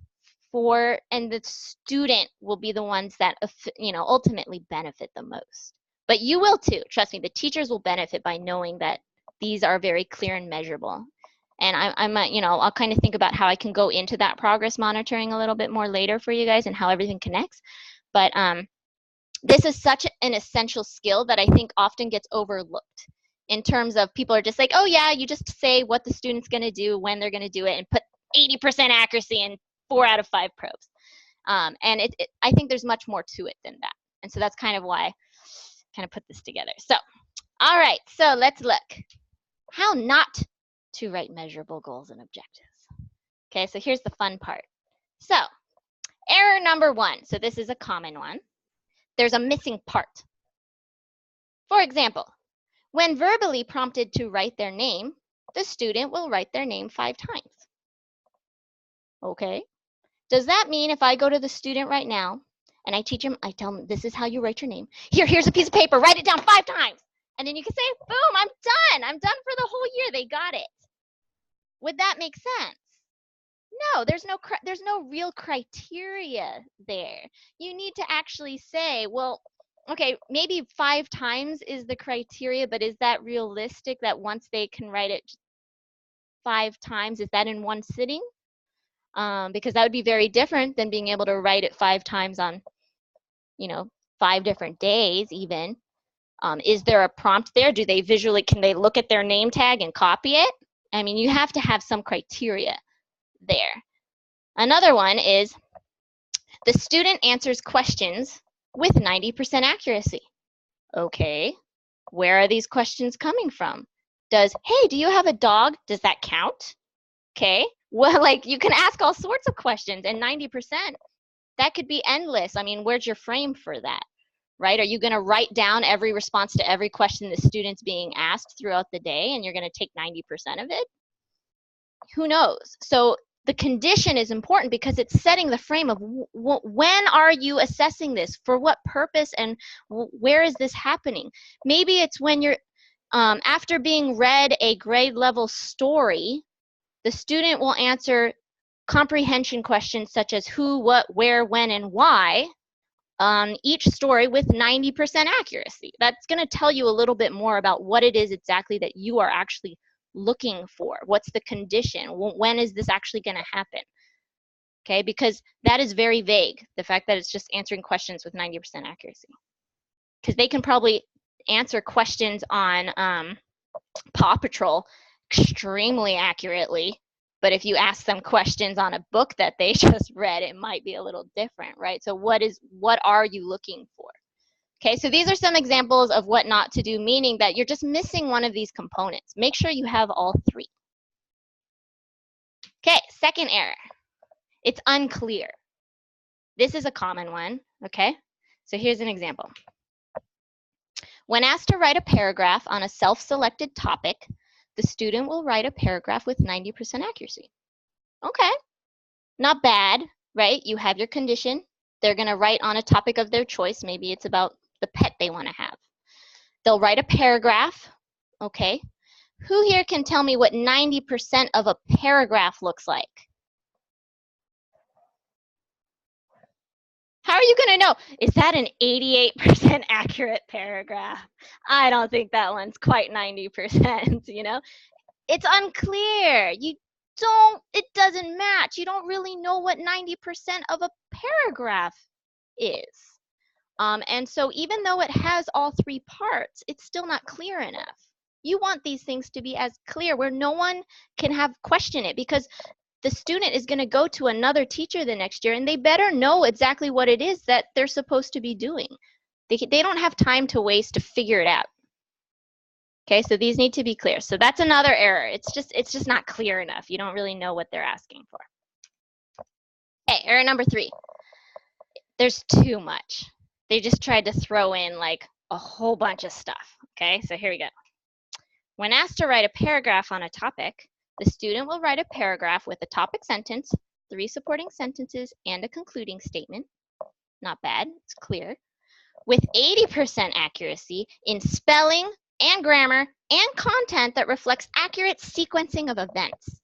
and the student will be the ones that, you know, ultimately benefit the most. But you will too. Trust me, the teachers will benefit by knowing that these are very clear and measurable. And I'll kind of think about how I can go into that progress monitoring a little bit more later for you guys and how everything connects. But this is such an essential skill that I think often gets overlooked in terms of people are just like, oh yeah, you just say what the student's going to do, when they're going to do it, and put 80% accuracy in 4 out of 5 probes. And I think there's much more to it than that. And so that's kind of why I kind of put this together. So, all right, so let's look. How not to write measurable goals and objectives. Okay, so here's the fun part. So, error number 1. So this is a common one. There's a missing part. For example, when verbally prompted to write their name, the student will write their name 5 times. Okay. Does that mean if I go to the student right now and I teach him, I tell him, this is how you write your name. Here's a piece of paper, write it down 5 times. And then you can say, boom, I'm done. I'm done for the whole year. They got it. Would that make sense? No, there's no real criteria there. You need to actually say, well, okay, maybe 5 times is the criteria, but is that realistic that once they can write it 5 times, is that in one sitting? Because that would be very different than being able to write it 5 times on, 5 different days even. Is there a prompt there? Can they look at their name tag and copy it? I mean, you have to have some criteria there. Another one is the student answers questions with 90% accuracy. Okay, where are these questions coming from? Hey, do you have a dog? Does that count? Okay, well, you can ask all sorts of questions, and 90%, that could be endless. I mean, where's your frame for that, right? Are you going to write down every response to every question the student's being asked throughout the day, and you're going to take 90% of it? Who knows? So the condition is important because it's setting the frame of when are you assessing this, for what purpose, and where is this happening? Maybe it's when you're, after being read a grade level story, the student will answer comprehension questions such as who, what, where, when, and why on each story with 90% accuracy. That's going to tell you a little bit more about what it is exactly that you are actually looking for. What's the condition? When is this actually going to happen? Okay, because that is very vague, the fact that it's just answering questions with 90% accuracy. Because they can probably answer questions on Paw Patrol extremely accurately, but if you ask them questions on a book that they just read, it might be a little different, right? So what are you looking for? Okay, so these are some examples of what not to do, meaning that you're just missing one of these components. Make sure you have all 3. Okay, second error. It's unclear. This is a common one, okay? So here's an example. When asked to write a paragraph on a self-selected topic, the student will write a paragraph with 90% accuracy. Okay, not bad, right? You have your condition. They're going to write on a topic of their choice. Maybe it's about the pet they want to have. They'll write a paragraph, okay? Who here can tell me what 90% of a paragraph looks like? How are you going to know? Is that an 88% accurate paragraph? I don't think that one's quite 90%, you know? It's unclear. It doesn't match. You don't really know what 90% of a paragraph is. And so even though it has all three parts, it's still not clear enough. You want these things to be as clear where no one can question it, because the student is going to go to another teacher the next year and they better know exactly what it is that they're supposed to be doing. They don't have time to waste to figure it out. Okay, so these need to be clear. So that's another error. It's just not clear enough. You don't really know what they're asking for. Okay, error number 3. There's too much. They just tried to throw in like a whole bunch of stuff. Okay, so here we go. When asked to write a paragraph on a topic, the student will write a paragraph with a topic sentence, 3 supporting sentences, and a concluding statement. Not bad, it's clear. With 80% accuracy in spelling and grammar and content that reflects accurate sequencing of events.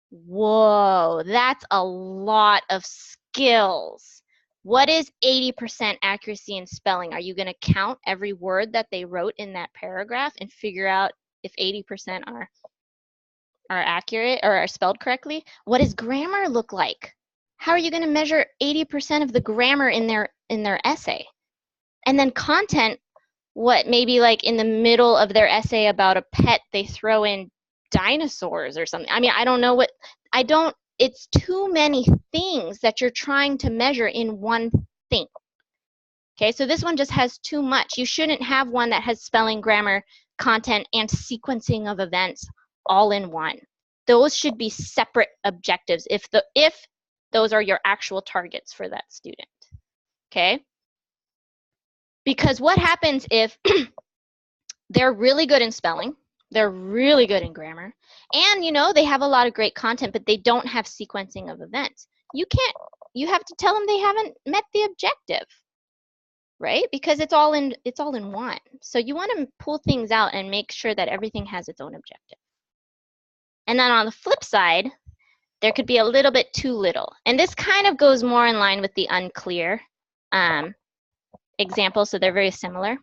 Whoa, that's a lot of skills. What is 80% accuracy in spelling? Are you going to count every word that they wrote in that paragraph and figure out if 80% are accurate or are spelled correctly? What does grammar look like? How are you going to measure 80% of the grammar in their essay? And then content, what, maybe like in the middle of their essay about a pet, they throw in dinosaurs or something. I mean, I don't know it's too many things that you're trying to measure in one thing. Okay, so this one just has too much. You shouldn't have one that has spelling, grammar, content, and sequencing of events all in one. Those should be separate objectives if those are your actual targets for that student. Okay? Because what happens if they're really good in spelling, they're really good in grammar, and they have a lot of great content, but they don't have sequencing of events. You have to tell them they haven't met the objective, right? Because it's all in one. So you want to pull things out and make sure that everything has its own objective. And then on the flip side, there could be a little bit too little. And this kind of goes more in line with the unclear example, so they're very similar.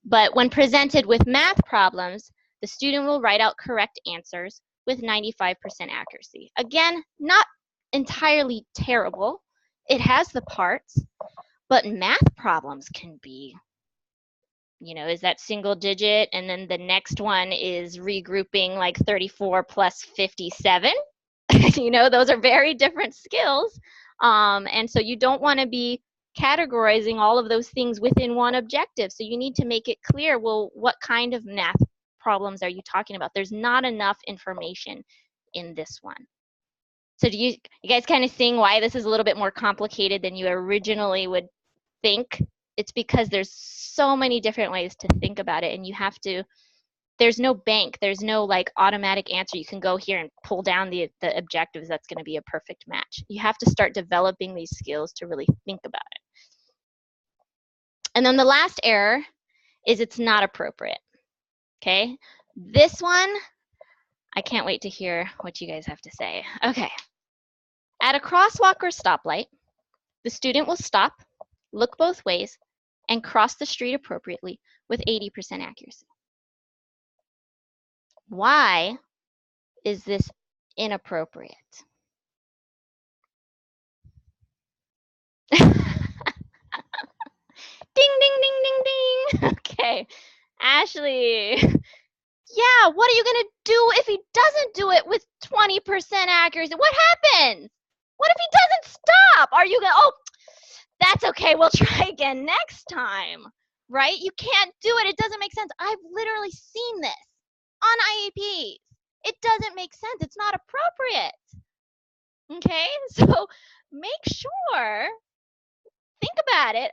But when presented with math problems, the student will write out correct answers with 95% accuracy. Again, not entirely terrible. It has the parts, but math problems can be, is that single digit, and then the next one is regrouping like 34 plus 57. Those are very different skills. And so you don't want to be categorizing all of those things within one objective. So you need to make it clear, well, what kind of math problems are you talking about? There's not enough information in this one. So do you guys kind of seeing why this is a little bit more complicated than you originally would think? It's because there's so many different ways to think about it, and there's no bank, there's no like automatic answer. You can go here and pull down the objectives that's going to be a perfect match. You have to start developing these skills to really think about it. And then the last error is it's not appropriate. Okay, this one, I can't wait to hear what you guys have to say. Okay, at a crosswalk or stoplight, the student will stop, look both ways, and cross the street appropriately with 80% accuracy. Why is this inappropriate? Ding, ding, ding, ding, ding. Okay, Ashley. Yeah, what are you going to do if he doesn't do it with 20% accuracy? What happens? What if he doesn't stop? Are you going to, oh, that's okay, we'll try again next time, right? You can't do it. It doesn't make sense. I've literally seen this on IEPs. It doesn't make sense. It's not appropriate. Okay, so make sure, think about it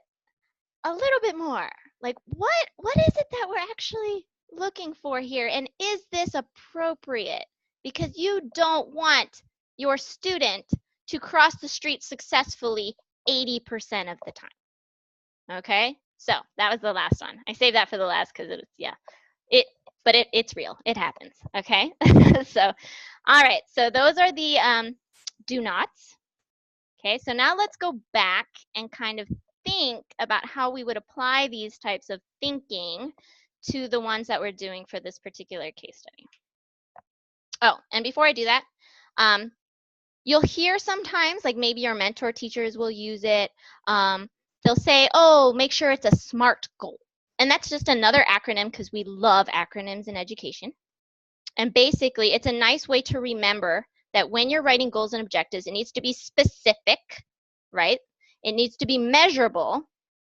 a little bit more. Like, what is it that we're actually looking for here, and is this appropriate? Because you don't want your student to cross the street successfully 80% of the time. Okay, so that was the last one. I saved that for the last because but it's real. It happens, okay? So, all right, so those are the do nots. Okay, so now let's go back and kind of think about how we would apply these types of thinking to the ones that we're doing for this particular case study. Oh, and before I do that, you'll hear sometimes, like maybe your mentor teachers will use it. They'll say, oh, make sure it's a SMART goal. And that's just another acronym because we love acronyms in education. And basically, it's a nice way to remember that when you're writing goals and objectives, it needs to be specific, right? It needs to be measurable.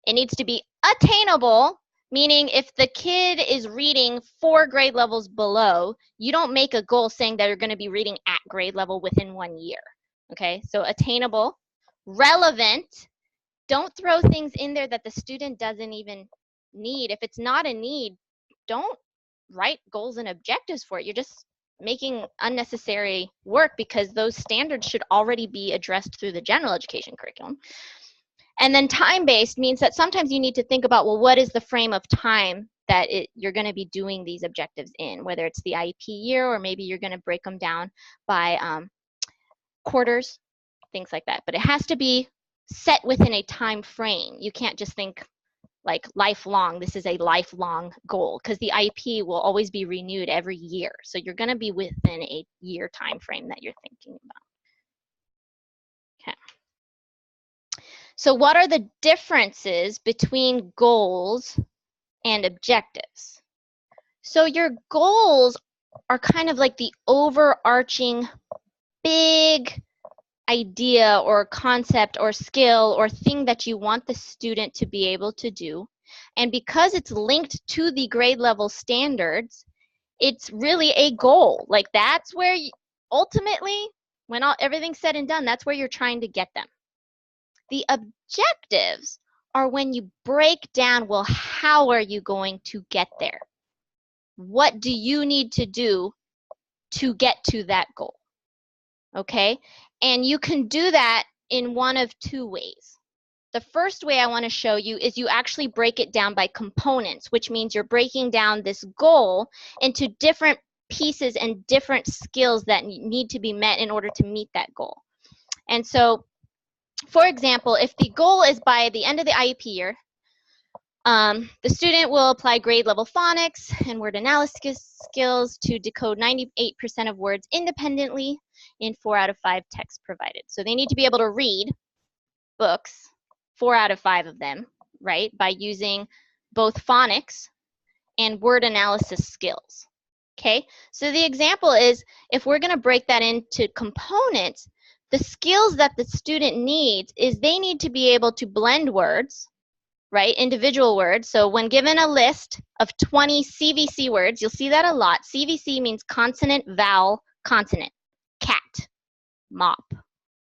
It needs to be attainable, meaning if the kid is reading 4 grade levels below, you don't make a goal saying that you're going to be reading at grade level within 1 year, okay? So attainable, relevant. Don't throw things in there that the student doesn't even need. If it's not a need, don't write goals and objectives for it. You're just making unnecessary work because those standards should already be addressed through the general education curriculum. And then time-based means that sometimes you need to think about, well, what is the frame of time that you're going to be doing these objectives in, whether it's the IEP year or maybe you're going to break them down by quarters, things like that. But it has to be set within a time frame. You can't just think like lifelong. This is a lifelong goal because the IEP will always be renewed every year. So you're going to be within a year time frame that you're thinking about. Okay. So what are the differences between goals and objectives? So your goals are kind of like the overarching big idea or concept or skill or thing that you want the student to be able to do. And because it's linked to the grade level standards, it's really a goal. Like that's where ultimately, when everything's said and done, that's where you're trying to get them. The objectives are when you break down, well, how are you going to get there? What do you need to do to get to that goal? Okay? And you can do that in one of 2 ways. The first way I want to show you is you actually break it down by components, which means you're breaking down this goal into different pieces and different skills that need to be met in order to meet that goal. And so, for example, if the goal is by the end of the IEP year, the student will apply grade level phonics and word analysis skills to decode 98% of words independently in 4 out of 5 texts provided. So they need to be able to read books, 4 out of 5 of them, right, by using both phonics and word analysis skills. Okay, so the example is if we're going to break that into components, the skills that the student needs is they need to be able to blend words, right, individual words. So when given a list of 20 CVC words, you'll see that a lot. CVC means consonant, vowel, consonant. Cat, mop,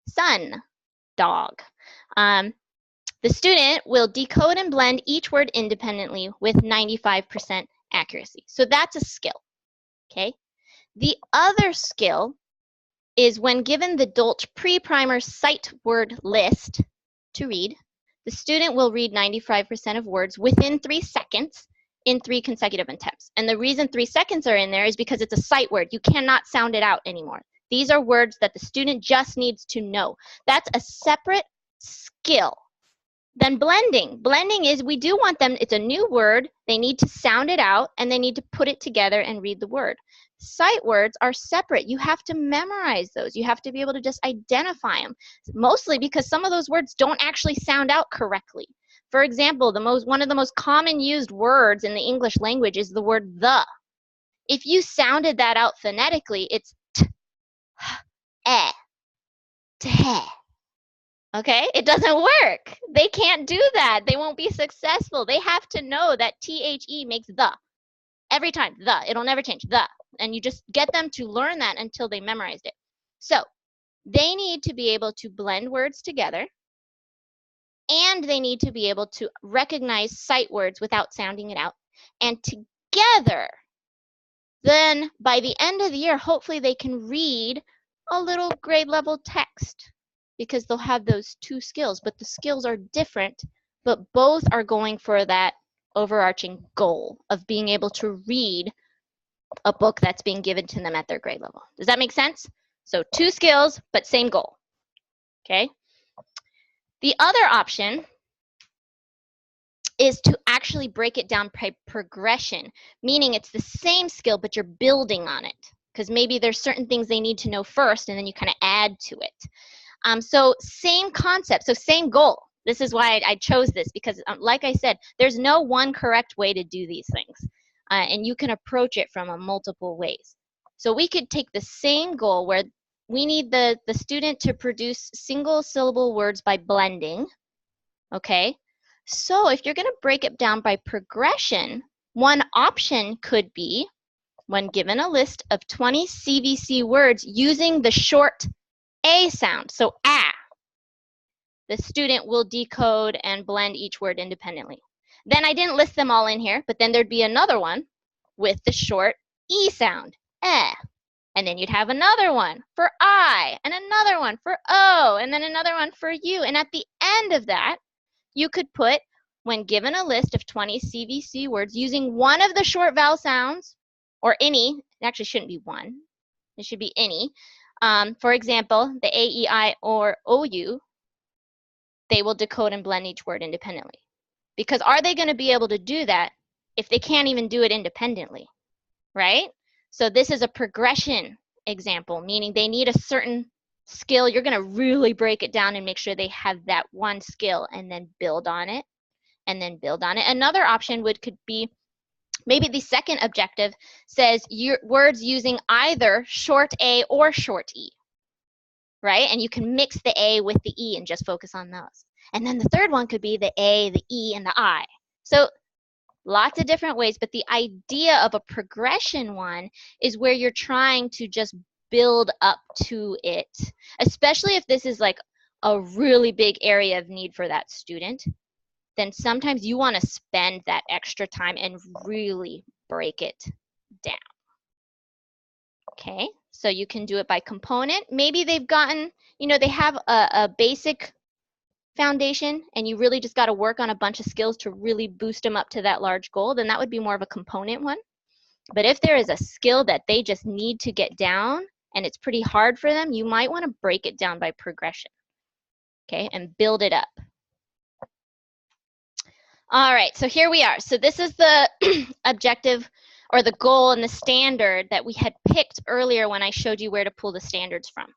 sun, dog. The student will decode and blend each word independently with 95% accuracy. So that's a skill, okay? The other skill is when given the Dolch pre-primer sight word list to read, the student will read 95% of words within 3 seconds in 3 consecutive attempts. And the reason 3 seconds are in there is because it's a sight word. You cannot sound it out anymore. These are words that the student just needs to know. That's a separate skill. Then blending. Blending is we do want them, it's a new word, they need to sound it out, and they need to put it together and read the word. Sight words are separate. You have to memorize those. You have to be able to just identify them, mostly because some of those words don't actually sound out correctly. For example, one of the most common used words in the English language is the word the. If you sounded that out phonetically, it's t-eh. Okay, it doesn't work. They can't do that. They won't be successful. They have to know that THE makes the. Every time, the. It'll never change, the. And you just get them to learn that until they memorized it. So they need to be able to blend words together, and they need to be able to recognize sight words without sounding it out. And together, then by the end of the year, hopefully they can read a little grade level text, because they'll have those 2 skills, but the skills are different, but both are going for that overarching goal of being able to read a book that's being given to them at their grade level. Does that make sense? So 2 skills, but same goal. Okay? The other option is to actually break it down by progression, meaning it's the same skill, but you're building on it. Because maybe there's certain things they need to know first, and then you kind of add to it. So same concept, so same goal. This is why I chose this, because like I said, there's no one correct way to do these things. And you can approach it from multiple ways. So we could take the same goal where we need the student to produce single syllable words by blending, okay? So if you're gonna break it down by progression, one option could be, when given a list of 20 CVC words using the short A sound, so ah, the student will decode and blend each word independently. Then I didn't list them all in here, but then there'd be another one with the short E sound, eh. And then you'd have another one for I, and another one for O, and then another one for U. And at the end of that, you could put, when given a list of 20 CVC words using one of the short vowel sounds, or any, it actually shouldn't be one, it should be any. For example, the A, E, I, or OU, they will decode and blend each word independently. Because are they going to be able to do that if they can't even do it independently, right? So this is a progression example, meaning they need a certain skill. You're going to really break it down and make sure they have that one skill, and then build on it, and then build on it. Another option could be, maybe the second objective says your words using either short A or short E, right? And you can mix the A with the E and just focus on those. And then the third one could be the A, the E, and the I. So lots of different ways, but the idea of a progression one is where you're trying to just build up to it, especially if this is like a really big area of need for that student. Then sometimes you want to spend that extra time and really break it down. Okay, so you can do it by component. Maybe they've gotten, they have a basic foundation, and you really just got to work on a bunch of skills to really boost them up to that large goal. Then that would be more of a component one. But if there is a skill that they just need to get down and it's pretty hard for them, you might want to break it down by progression, okay, and build it up. All right, so here we are. So this is the objective, or the goal, and the standard that we had picked earlier when I showed you where to pull the standards from.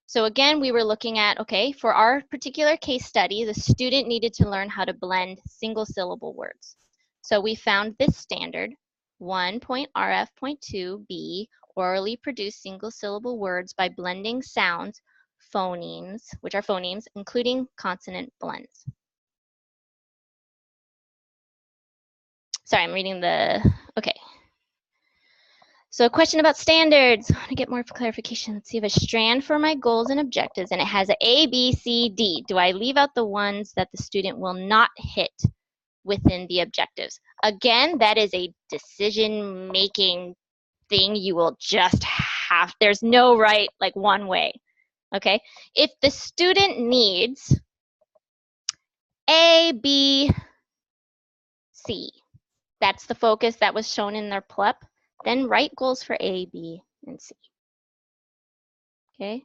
So again, we were looking at, okay, for our particular case study, the student needed to learn how to blend single syllable words. So we found this standard, 1.rf.2b, orally produce single syllable words by blending sounds, phonemes, which are phonemes, including consonant blends. Sorry, I'm reading okay. So a question about standards. I want to get more clarification. Let's see, if a strand for my goals and objectives, and it has A, B, C, D. Do I leave out the ones that the student will not hit within the objectives? Again, that is a decision-making thing. You will just have, there's no right, like, one way, okay? If the student needs A, B, C, that's the focus that was shown in their PLEP, then write goals for A, B, and C. Okay,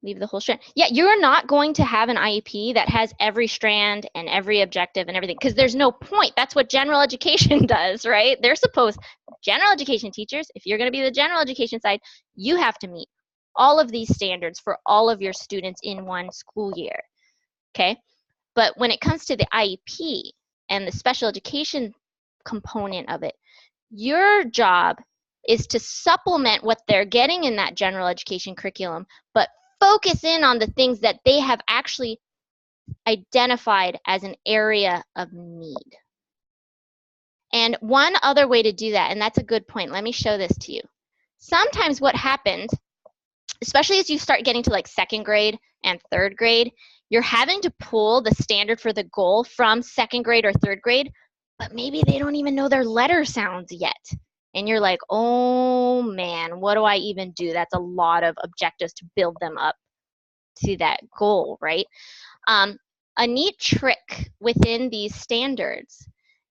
leave the whole strand. Yeah, you're not going to have an IEP that has every strand and every objective and everything, because there's no point. That's what general education does, right? They're supposed, general education teachers, if you're going to be the general education side, you have to meet all of these standards for all of your students in one school year, okay? But when it comes to the IEP and the special education component of it, your job is to supplement what they're getting in that general education curriculum, but focus in on the things that they have actually identified as an area of need. And one other way to do that, and that's a good point, let me show this to you. Sometimes what happens, especially as you start getting to like second grade and third grade, you're having to pull the standard for the goal from second grade or third grade, but maybe they don't even know their letter sounds yet. And you're like, oh man, what do I even do? That's a lot of objectives to build them up to that goal, right? A neat trick within these standards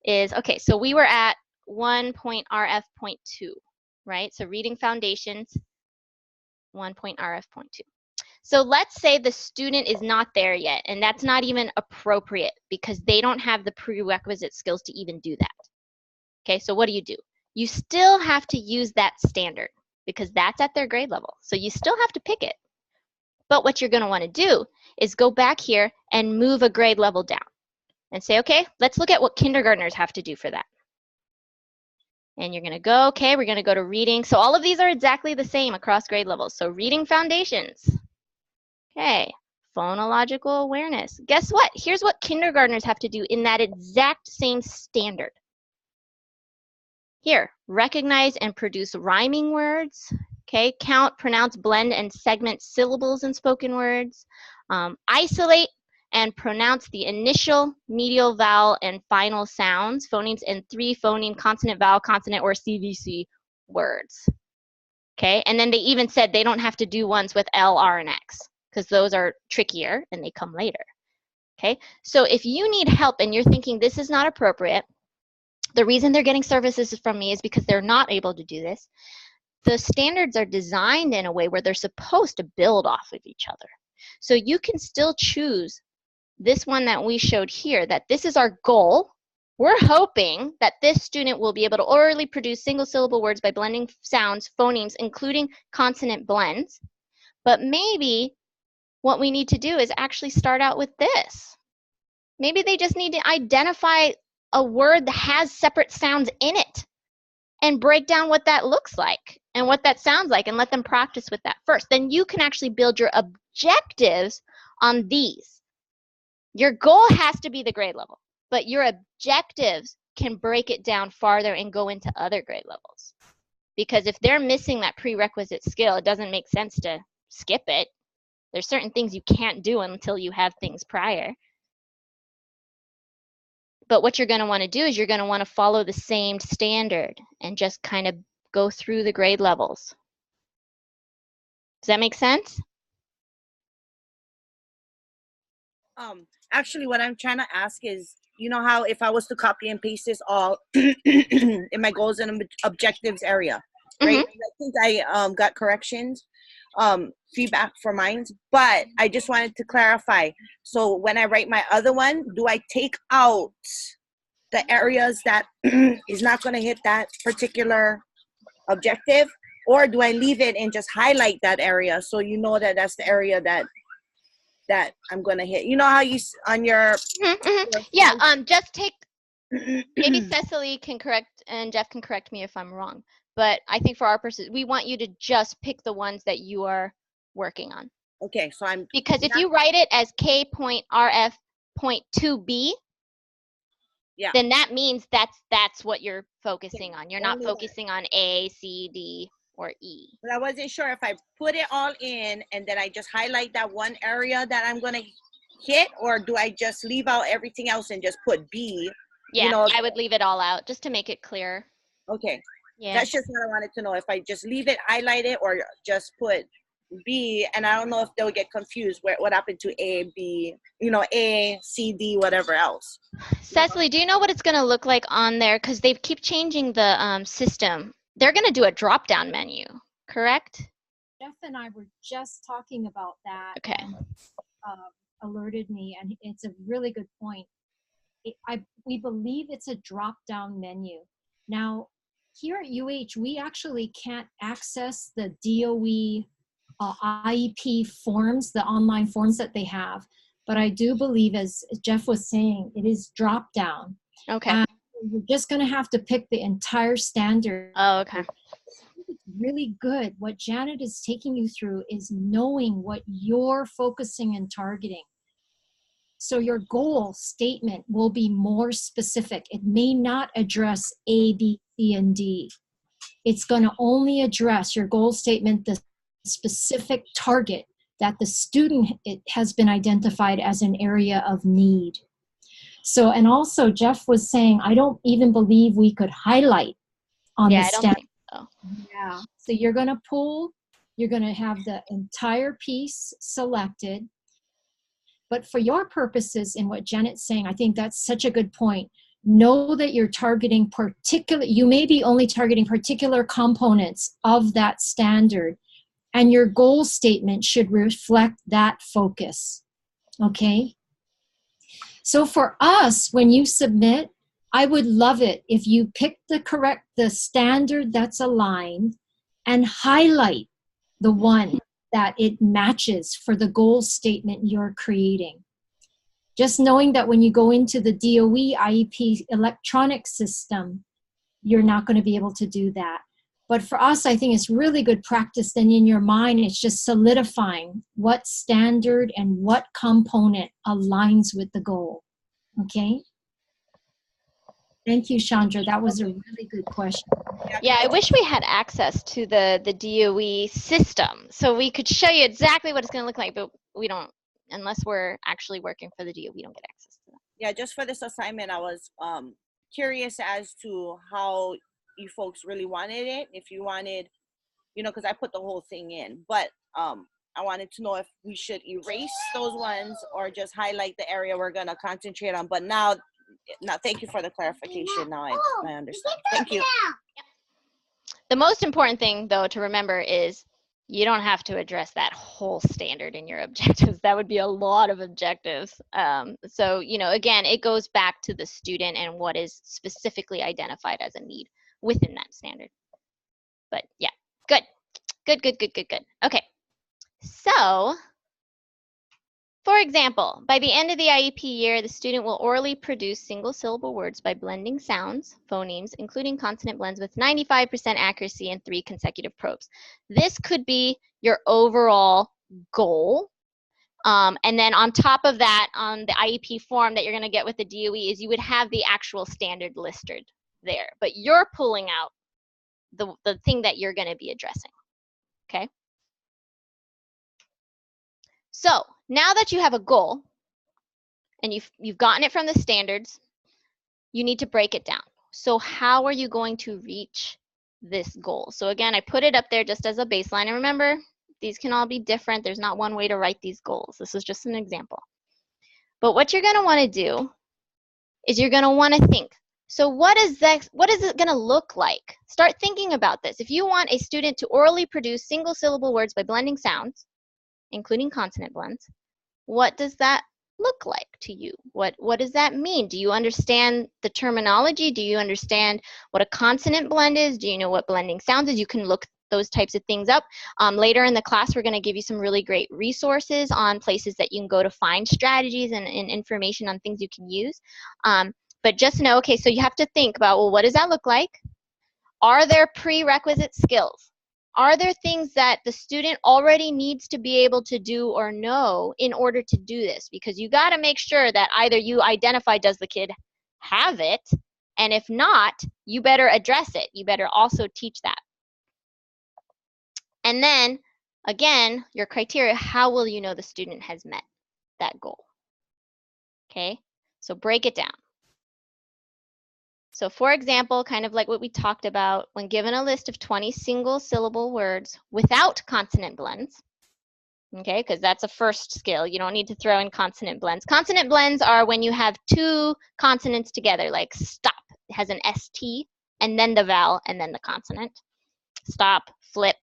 is, okay, so we were at 1.rf.2, right? So reading foundations, 1.RF.2. So let's say the student is not there yet, and that's not even appropriate because they don't have the prerequisite skills to even do that. Okay, so what do? You still have to use that standard because that's at their grade level. So you still have to pick it. But what you're going to want to do is go back here and move a grade level down and say, okay, let's look at what kindergartners have to do for that. And you're going to go, okay, we're going to go to reading. So all of these are exactly the same across grade levels. So reading foundations. Okay, phonological awareness. Guess what? Here's what kindergartners have to do in that exact same standard. Here, recognize and produce rhyming words. Okay, count, pronounce, blend, and segment syllables in spoken words. Isolate and pronounce the initial, medial, vowel, and final sounds, phonemes, and 3 phoneme, consonant, vowel, consonant, or CVC words. Okay, and then they even said they don't have to do ones with L, R, and X because those are trickier and they come later. Okay, so if you need help and you're thinking this is not appropriate, the reason they're getting services from me is because they're not able to do this. The standards are designed in a way where they're supposed to build off of each other. So you can still choose this one that we showed here, that this is our goal. We're hoping that this student will be able to orally produce single syllable words by blending sounds, phonemes, including consonant blends. But maybe what we need to do is actually start out with this. Maybe they just need to identify a word that has separate sounds in it and break down what that looks like and what that sounds like and let them practice with that first. Then you can actually build your objectives on these. Your goal has to be the grade level, but your objectives can break it down farther and go into other grade levels. Because if they're missing that prerequisite skill, it doesn't make sense to skip it. There's certain things you can't do until you have things prior. But what you're going to want to do is you're going to want to follow the same standard and just kind of go through the grade levels. Does that make sense? Actually, what I'm trying to ask is, you know how if I was to copy and paste this all in my goals and objectives area, right? Mm-hmm. I think I got corrections, feedback for mine, but I just wanted to clarify. So when I write my other one, do I take out the areas that is not going to hit that particular objective, or do I leave it and just highlight that area so you know that that's the area that I'm going to hit? You know how you on your, yeah, just take, maybe Cecily can correct and Jeff can correct me if I'm wrong, but I think for our purposes, we want you to just pick the ones that you are working on. Okay, so I'm, because if you write it as K.RF.2B, yeah, then that means that's what you're focusing on. You're not focusing on A, C, D, or E. But I wasn't sure if I put it all in and then I just highlight that one area that I'm going to hit, or do I just leave out everything else and just put B? Yeah, you know, I would leave it all out just to make it clear. Okay. Yeah. That's just what I wanted to know, if I just leave it, highlight it, or just put B, and I don't know if they'll get confused what happened to A, B, you know, A, C, D, whatever else. Cecily, do you know what it's going to look like on there? Because they keep changing the system. They're going to do a drop-down menu, correct? Jeff and I were just talking about that. Okay. And, alerted me, and it's a really good point. We believe it's a drop-down menu. Now, here at UH, we actually can't access the DOE IEP forms, the online forms that they have. But I do believe, as Jeff was saying, it is drop-down. Okay. And you're just going to have to pick the entire standard. Oh, okay. It's really good. What Janet is taking you through is knowing what you're focusing and targeting. So your goal statement will be more specific. It may not address A, B, C, and D. It's going to only address your goal statement, the specific target that the student has been identified as an area of need. So, and also Jeff was saying, I don't even believe we could highlight on the standard. I don't think so. Yeah. So you're going to pull, you're going to have the entire piece selected. But for your purposes, in what Janet's saying, I think that's such a good point. know that you're targeting you may be only targeting particular components of that standard, and your goal statement should reflect that focus. Okay? So for us, when you submit, I would love it if you pick the standard that's aligned and highlight the one that it matches for the goal statement you're creating. Just knowing that when you go into the DOE IEP electronic system, you're not going to be able to do that. But for us, I think it's really good practice. Then in your mind, it's just solidifying what standard and what component aligns with the goal. Okay? Thank you, Chandra. That was a really good question. Yeah, I wish we had access to the DOE system so we could show you exactly what it's going to look like, but we don't, unless we're actually working for the DOE, we don't get access to that. Yeah, just for this assignment, I was curious as to how you folks really wanted it. If you wanted, you know, because I put the whole thing in, but I wanted to know if we should erase those ones or just highlight the area we're going to concentrate on. But now, thank you for the clarification. Now I understand. Thank you. The most important thing, though, to remember is you don't have to address that whole standard in your objectives. That would be a lot of objectives. So, you know, again, it goes back to the student and what is specifically identified as a need within that standard. But yeah, good. Okay, so for example, by the end of the IEP year, the student will orally produce single-syllable words by blending sounds, phonemes, including consonant blends with 95% accuracy in 3 consecutive probes. This could be your overall goal. And then on top of that, on the IEP form that you're going to get with the DOE is you would have the actual standard listed there. But you're pulling out the thing that you're going to be addressing. Okay? So now that you have a goal and you've gotten it from the standards, you need to break it down. So how are you going to reach this goal? So again, I put it up there just as a baseline. And remember, these can all be different. There's not one way to write these goals. This is just an example. But what you're going to want to do is you're going to want to think, so what is it going to look like? Start thinking about this. If you want a student to orally produce single-syllable words by blending sounds, including consonant blends, what does that look like to you? What does that mean? Do you understand the terminology? Do you understand what a consonant blend is? Do you know what blending sounds is? You can look those types of things up. Later in the class, we're going to give you some really great resources on places that you can go to find strategies and information on things you can use. But just know, okay, so you have to think about, well, what does that look like? Are there prerequisite skills? Are there things that the student already needs to be able to do or know in order to do this? Because you got to make sure that either you identify, does the kid have it? And if not, you better address it. You better also teach that. And then, again, your criteria, how will you know the student has met that goal? Okay, so break it down. So for example, kind of like what we talked about, when given a list of 20 single-syllable words without consonant blends, okay, because that's a first skill. You don't need to throw in consonant blends. Consonant blends are when you have 2 consonants together, like stop. It has an ST, and then the vowel, and then the consonant. Stop, flip,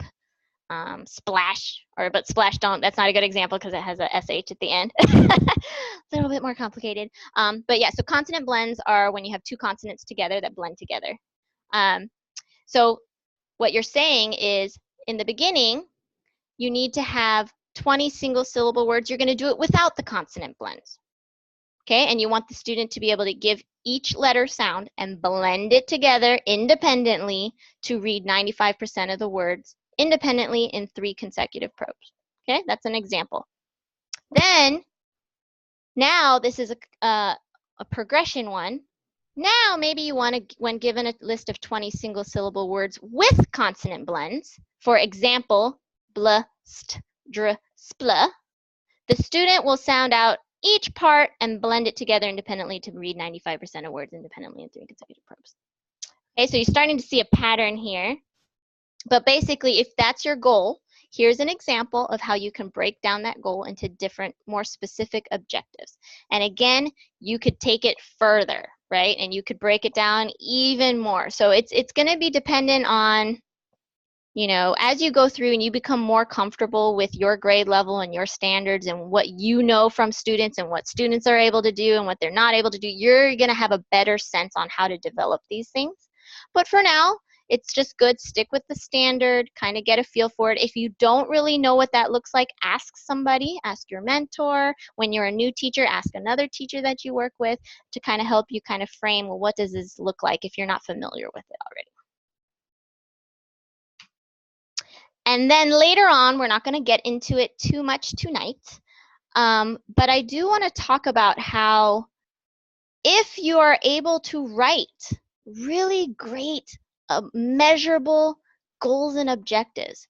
splash, but splash that's not a good example because it has a SH at the end. A little bit more complicated. But yeah, so consonant blends are when you have 2 consonants together that blend together. So what you're saying is, in the beginning, you need to have 20 single-syllable words. You're going to do it without the consonant blends. Okay, and you want the student to be able to give each letter sound and blend it together independently to read 95% of the words independently in 3 consecutive probes. Okay, that's an example. Then, now this is a progression one. Now maybe you want to, when given a list of 20 single-syllable words with consonant blends, for example, blah, st, dr, spla, the student will sound out each part and blend it together independently to read 95% of words independently in 3 consecutive probes. Okay, so you're starting to see a pattern here. But basically, if that's your goal, here's an example of how you can break down that goal into different, more specific objectives. And again, you could take it further, right? And you could break it down even more. So it's going to be dependent on, you know, as you go through and you become more comfortable with your grade level and your standards and what you know from students and what students are able to do and what they're not able to do, you're going to have a better sense on how to develop these things. But for now, it's just good. Stick with the standard, kind of get a feel for it. If you don't really know what that looks like, ask somebody, ask your mentor. When you're a new teacher, ask another teacher that you work with to kind of help you kind of frame, well, what does this look like if you're not familiar with it already. And then later on, we're not going to get into it too much tonight, but I do want to talk about how if you are able to write really great, measurable goals and objectives,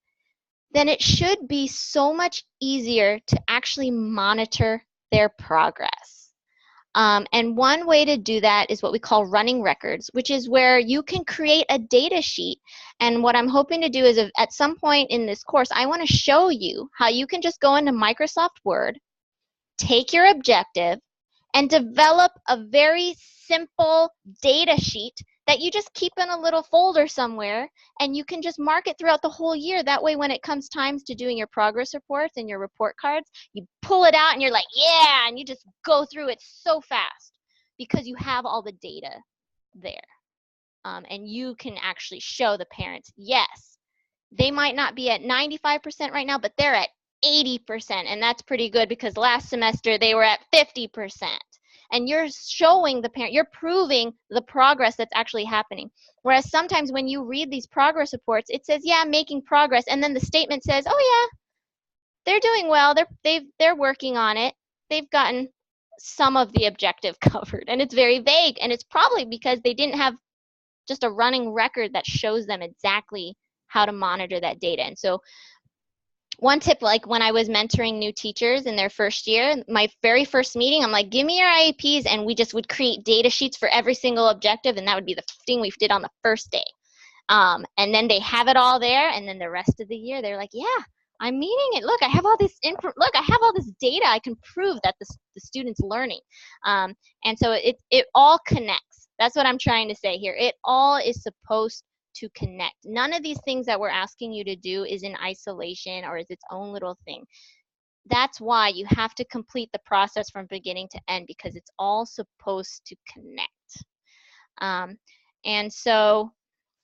then it should be so much easier to actually monitor their progress. And one way to do that is what we call running records, which is where you can create a data sheet. And what I'm hoping to do is at some point in this course, I want to show you how you can just go into Microsoft Word, take your objective, and develop a very simple data sheet that you just keep in a little folder somewhere, and you can just mark it throughout the whole year. That way, when it comes times to doing your progress reports and your report cards, you pull it out and you're like, yeah, and you just go through it so fast because you have all the data there. And you can actually show the parents, yes, they might not be at 95% right now, but they're at 80%, and that's pretty good because last semester they were at 50%. And you're showing the parent, you're proving the progress that's actually happening. Whereas sometimes when you read these progress reports, it says, yeah, I'm making progress, and then the statement says, oh yeah, they're doing well, they're working on it, they've gotten some of the objective covered, and it's very vague, and it's probably because they didn't have just a running record that shows them exactly how to monitor that data. And so one tip, like when I was mentoring new teachers in their first year, my very first meeting, I'm like, give me your IEPs, and we just would create data sheets for every single objective, and that would be the thing we did on the first day. And then they have it all there, and then the rest of the year, they're like, yeah, I'm meeting it. Look, I have all this look, I have all this data. I can prove that the student's learning. And so it all connects. That's what I'm trying to say here. It all is supposed to connect. None of these things that we're asking you to do is in isolation or is its own little thing. That's why you have to complete the process from beginning to end, because it's all supposed to connect. And so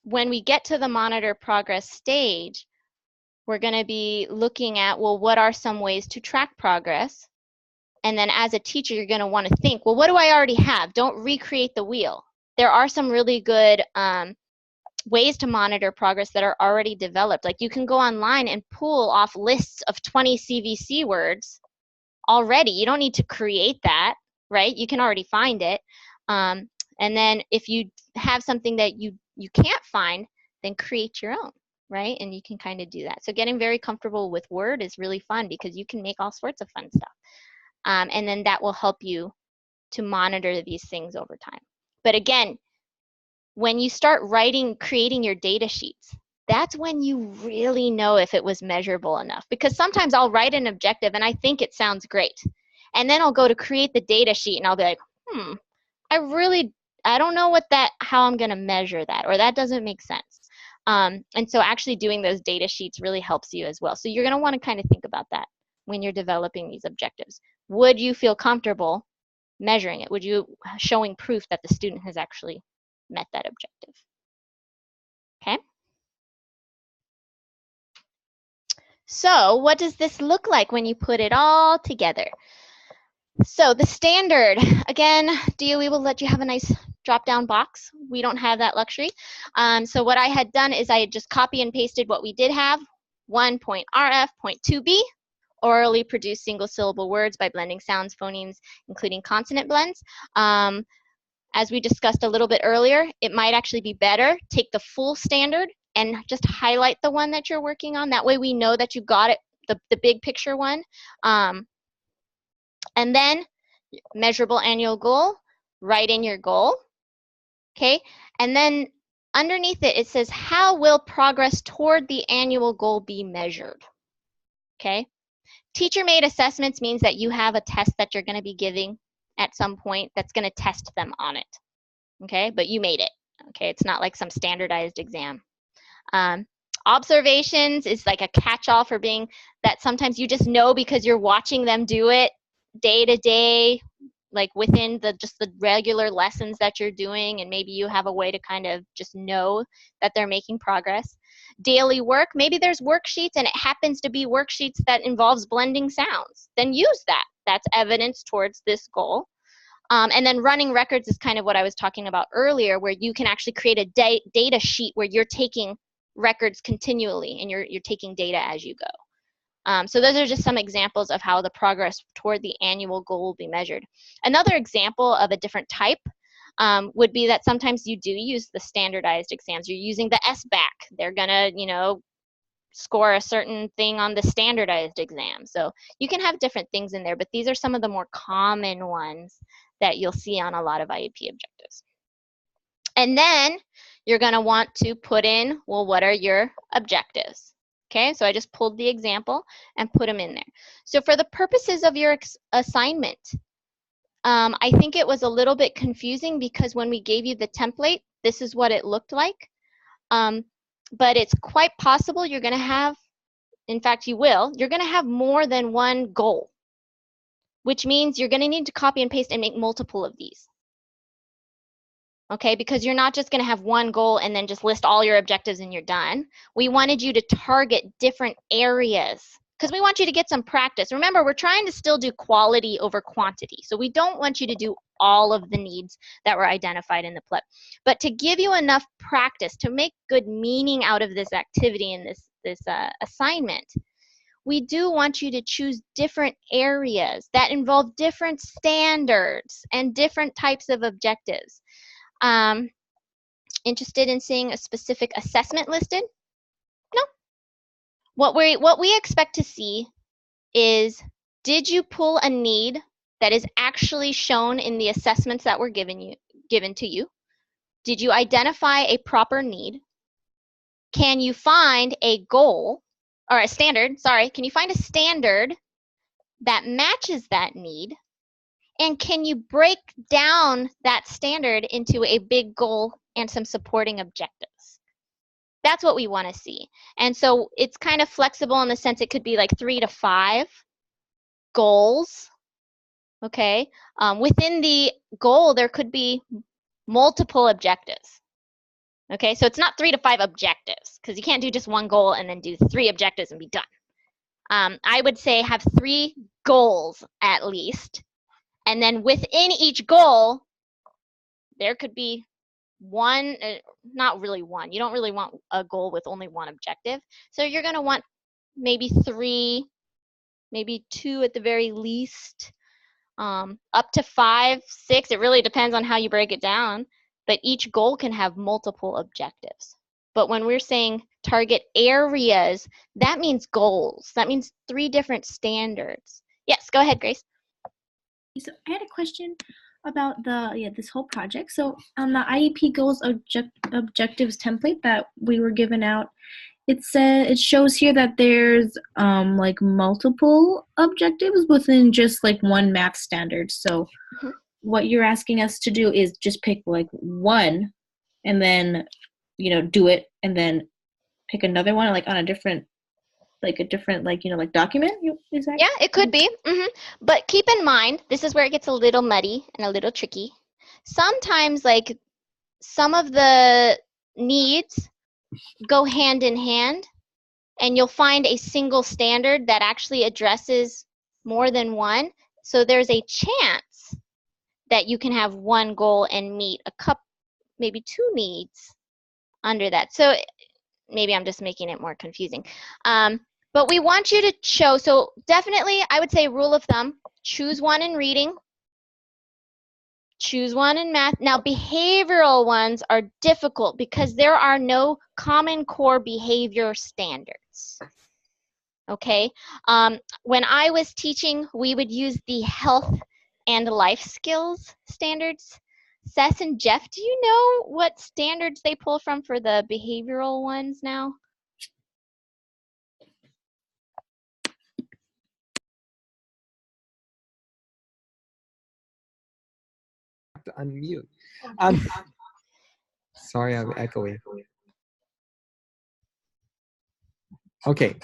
when we get to the monitor progress stage, we're going to be looking at, well, what are some ways to track progress? And then as a teacher, you're going to want to think, well, what do I already have? Don't recreate the wheel. There are some really good ways to monitor progress that are already developed. Like you can go online and pull off lists of 20 CVC words already. You don't need to create that, right? You can already find it. And then if you have something that you can't find, then create your own, right? And you can kind of do that. So getting very comfortable with Word is really fun because you can make all sorts of fun stuff. And then that will help you to monitor these things over time. But again, when you start creating your data sheets, that's when you really know if it was measurable enough. Because sometimes I'll write an objective and I think it sounds great. And then I'll go to create the data sheet and I'll be like, I don't know how I'm going to measure that, or that doesn't make sense. And so actually doing those data sheets really helps you as well. So you're going to want to kind of think about that when you're developing these objectives. Would you feel comfortable measuring it? Would you showing proof that the student has actually met that objective? Okay. So what does this look like when you put it all together? So the standard, again, DOE will let you have a nice drop-down box. We don't have that luxury. So what I had done is I had just copy and pasted what we did have. 1.RF, point 2B, orally produce single-syllable words by blending sounds, phonemes, including consonant blends. As we discussed a little bit earlier, it might actually be better. Take the full standard and just highlight the one that you're working on. That way we know that you got it, the big picture one. And then measurable annual goal, write in your goal. Okay, and then underneath it, it says, how will progress toward the annual goal be measured? Okay, teacher-made assessments means that you have a test that you're going to be giving at some point that's going to test them on it. okay? But you made it, okay? It's not like some standardized exam. Observations is like a catch-all for being that sometimes you just know because you're watching them do it day to day, like within just the regular lessons that you're doing, and maybe you have a way to kind of just know that they're making progress. Daily work, maybe there's worksheets and it happens to be worksheets that involves blending sounds. Then use that. That's evidence towards this goal. And then running records is kind of what I was talking about earlier, where you can actually create a data sheet where you're taking records continually and you're taking data as you go. So those are just some examples of how the progress toward the annual goal will be measured. Another example of a different type would be that sometimes you do use the standardized exams. You're using the SBAC. They're gonna, score a certain thing on the standardized exam. So you can have different things in there, but these are some of the more common ones that you'll see on a lot of IEP objectives. And then you're gonna want to put in, well, what are your objectives? Okay, so I just pulled the example and put them in there. So for the purposes of your assignment, I think it was a little bit confusing because when we gave you the template, this is what it looked like. But it's quite possible you're gonna have, in fact you will, you're gonna have more than one goal, which means you're gonna need to copy and paste and make multiple of these. Okay, because you're not just going to have one goal and then just list all your objectives and you're done. We wanted you to target different areas because we want you to get some practice. Remember, we're trying to still do quality over quantity. So we don't want you to do all of the needs that were identified in the PLEP. But to give you enough practice to make good meaning out of this activity and this assignment, we do want you to choose different areas that involve different standards and different types of objectives. Interested in seeing a specific assessment listed? No. What we expect to see is, did you pull a need that is actually shown in the assessments that were given to you? Did you identify a proper need? Can you find a goal or a standard? Sorry, can you find a standard that matches that need? And can you break down that standard into a big goal and some supporting objectives? That's what we want to see. And so it's kind of flexible in the sense it could be like 3 to 5 goals, okay? Within the goal, there could be multiple objectives, okay? So it's not 3 to 5 objectives because you can't do just one goal and then do 3 objectives and be done. I would say have 3 goals at least. And then within each goal, there could be one, not really one. You don't really want a goal with only one objective. So you're going to want maybe 3, maybe 2 at the very least, up to 5, 6. It really depends on how you break it down. But each goal can have multiple objectives. But when we're saying target areas, that means goals. That means 3 different standards. Yes, go ahead, Grace. So I had a question about this whole project. So on the IEP goals objectives template that we were given out, it shows here that there's like multiple objectives within just like one math standard. So what you're asking us to do is just pick like one and then do it and then pick another one like on a different document. Is that? Yeah, it could be. But keep in mind, this is where it gets a little muddy and a little tricky. Sometimes, like, some of the needs go hand in hand, and you'll find a single standard that actually addresses more than one. So there's a chance that you can have one goal and meet maybe 2 needs under that. So maybe I'm just making it more confusing. But we want you to show, so definitely I would say rule of thumb, choose one in reading, choose one in math. Now behavioral ones are difficult because there are no common core behavior standards. Okay, when I was teaching, we would use the health and life skills standards. Seth and Jeff, do you know what standards they pull from for the behavioral ones now? to unmute. Sorry, I'm echoing. Okay,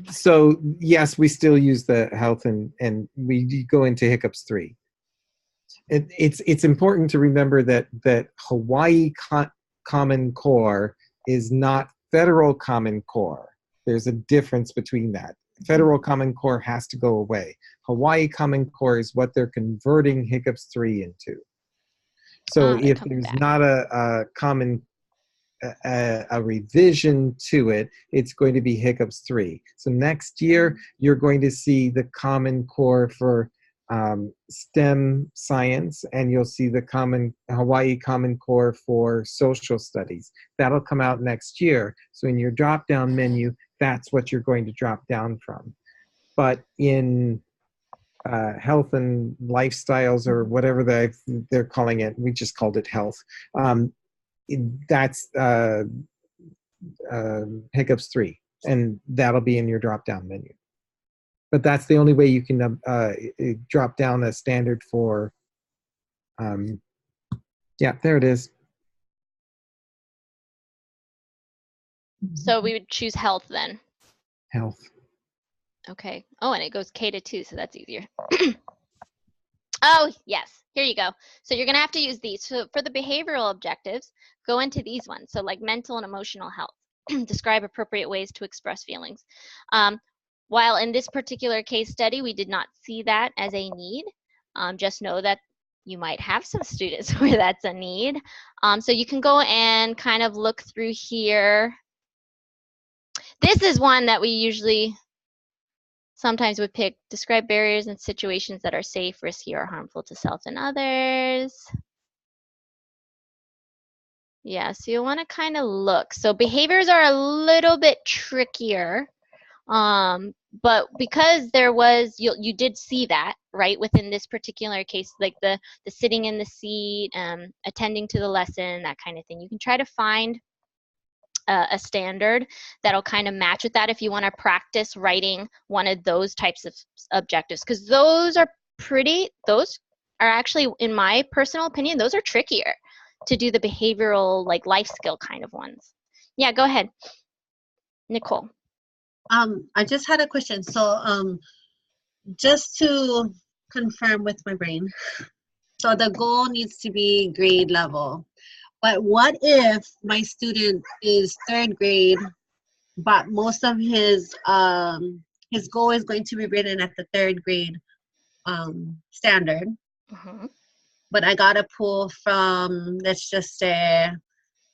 so yes, we still use the health and we go into hiccups 3. It's important to remember that Hawaii Common Core is not Federal Common Core. There's a difference between that. Federal Common Core has to go away. Hawaii Common Core is what they're converting hiccups 3 into. So if there's not a common a revision to it, it's going to be hiccups 3. So next year, you're going to see the Common Core for STEM science, and you'll see the Hawaii Common Core for social studies. That'll come out next year. So in your drop-down menu, that's what you're going to drop down from. But in health and lifestyles, or whatever they're calling it, we just called it health, that's hiccups 3, and that'll be in your drop-down menu. But that's the only way you can drop down a standard for, yeah, there it is. So we would choose health then. Health. Okay. Oh, and it goes K to 2, so that's easier. Oh, yes. Here you go. So you're going to have to use these. So for the behavioral objectives, go into these ones. So like mental and emotional health. Describe appropriate ways to express feelings. While in this particular case study, we did not see that as a need, just know that you might have some students where that's a need. So you can go and kind of look through here. This is one that we usually sometimes would pick. Describe barriers and situations that are safe, risky, or harmful to self and others. Yeah, so you want to kind of look. So behaviors are a little bit trickier. But because there was, you did see that, right, within this particular case, like the sitting in the seat, attending to the lesson, that kind of thing. You can try to find a standard that'll kind of match with that if you want to practice writing one of those types of objectives, because those are actually, in my personal opinion, those are trickier to do the behavioral, like life skill kind of ones. Yeah, go ahead, Nicole. I just had a question. So just to confirm with my brain, so the goal needs to be grade level. But what if my student is 3rd grade, but most of his goal is going to be written at the 3rd grade standard? Mm-hmm. But I got to pull from, let's just say,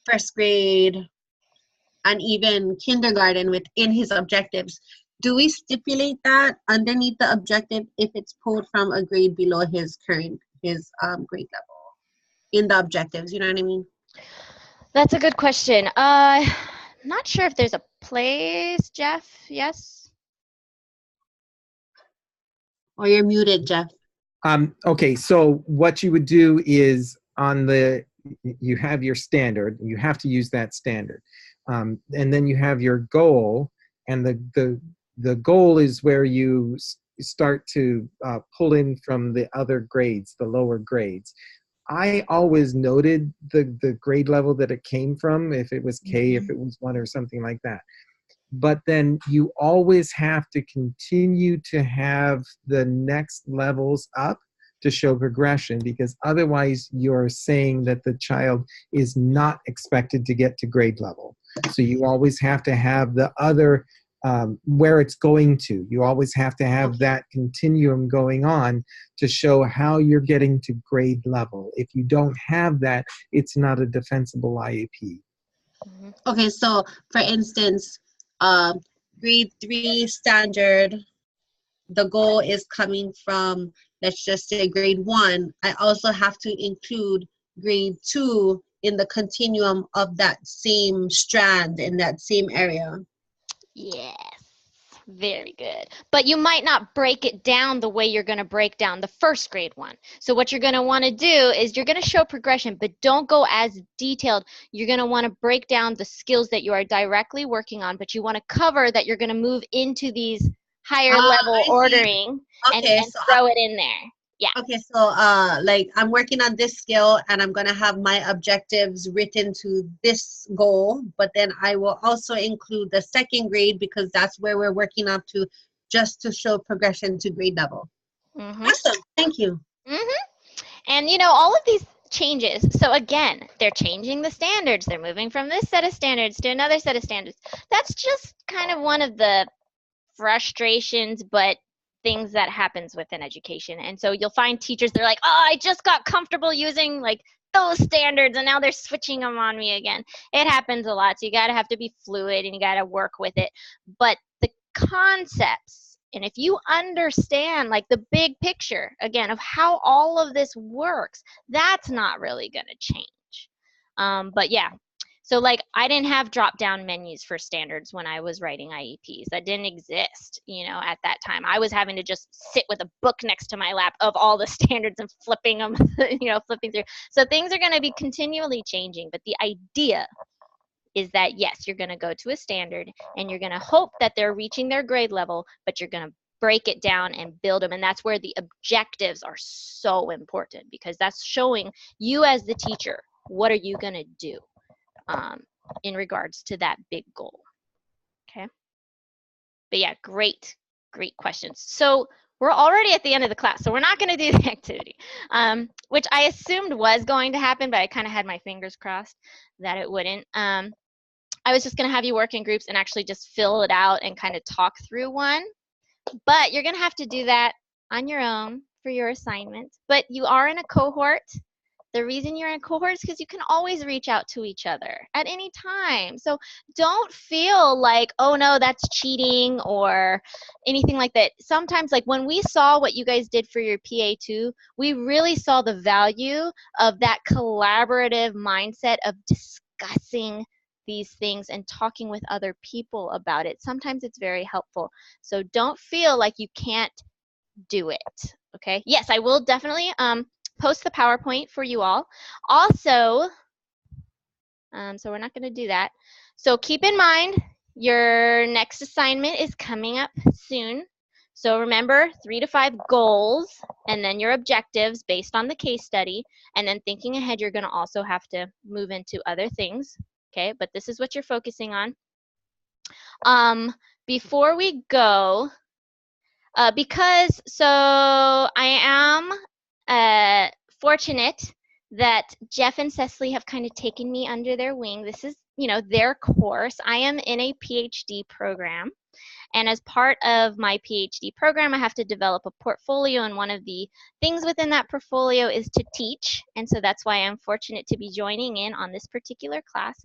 1st grade and even kindergarten within his objectives. Do we stipulate that underneath the objective if it's pulled from a grade below his grade level in the objectives? You know what I mean? That's a good question. I'm not sure if there's a place, Jeff. Yes? Or you're muted, Jeff. Okay, so what you would do is you have your standard. You have to use that standard. And then you have your goal, and the goal is where you start to pull in from the other grades, the lower grades. I always noted the grade level that it came from, if it was K, if it was 1 or something like that. But then you always have to continue to have the next levels up to show progression, because otherwise you're saying that the child is not expected to get to grade level. So you always have to have the other where it's going to. You always have to have that continuum going on to show how you're getting to grade level. If you don't have that, it's not a defensible IEP. Okay, so for instance, grade 3 standard, the goal is coming from, let's just say, grade 1. I also have to include grade 2 in the continuum of that same strand, in that same area. Yes, very good. But you might not break it down the way you're going to break down the 1st grade one. So what you're going to want to do is you're going to show progression, but don't go as detailed. You're going to want to break down the skills that you are directly working on, but you want to cover that you're going to move into these higher level ordering and so throw it in there. Okay, so like I'm working on this skill and I'm gonna have my objectives written to this goal, but then I will also include the second grade because that's where we're working up to, just to show progression to grade level. Mm-hmm. Awesome, thank you. And you know, all of these changes, so again, they're changing the standards. They're moving from this set of standards to another set of standards. That's just kind of one of the frustrations, but things that happens within education. And so you'll find teachers, they're like, oh, I just got comfortable using like those standards and now they're switching them on me again. It happens a lot. So you got to have to be fluid and you got to work with it. But the concepts, and if you understand like the big picture, again, of how all of this works, that's not really going to change. But yeah, so like I didn't have drop-down menus for standards when I was writing IEPs. That didn't exist, you know, at that time. I was having to just sit with a book next to my lap of all the standards and flipping them, you know, flipping through. So things are going to be continually changing, but the idea is that yes, you're going to go to a standard and you're going to hope that they're reaching their grade level, but you're going to break it down and build them. And that's where the objectives are so important, because that's showing you as the teacher, what are you going to do in regards to that big goal. Okay. But yeah, great questions. So we're already at the end of the class, so we're not going to do the activity, which I assumed was going to happen, but I kind of had my fingers crossed that it wouldn't. I was just going to have you work in groups and actually just fill it out and kind of talk through one. But you're going to have to do that on your own for your assignment. But you are in a cohort. The reason you're in a cohort is because you can always reach out to each other at any time. So don't feel like, oh no, that's cheating or anything like that. Sometimes, like when we saw what you guys did for your PA2, we really saw the value of that collaborative mindset of discussing these things and talking with other people about it. Sometimes it's very helpful. So don't feel like you can't do it. Okay. Yes, I will definitely post the PowerPoint for you all. Also, so we're not going to do that. So keep in mind, your next assignment is coming up soon. So remember, 3 to 5 goals, and then your objectives based on the case study. And then thinking ahead, you're going to also have to move into other things. Okay, but this is what you're focusing on. Before we go, because so I am fortunate that Jeff and Cecily have kind of taken me under their wing. This is, you know, their course. I am in a PhD program. And as part of my PhD program, I have to develop a portfolio, and one of the things within that portfolio is to teach. And so that's why I'm fortunate to be joining in on this particular class.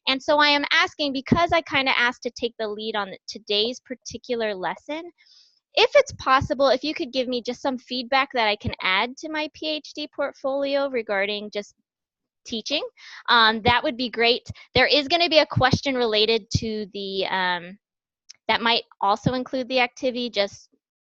And so I am asking, because I kind of asked to take the lead on today's particular lesson, if it's possible, if you could give me just some feedback that I can add to my PhD portfolio regarding just teaching, that would be great. There is going to be a question related to the that might also include the activity. Just,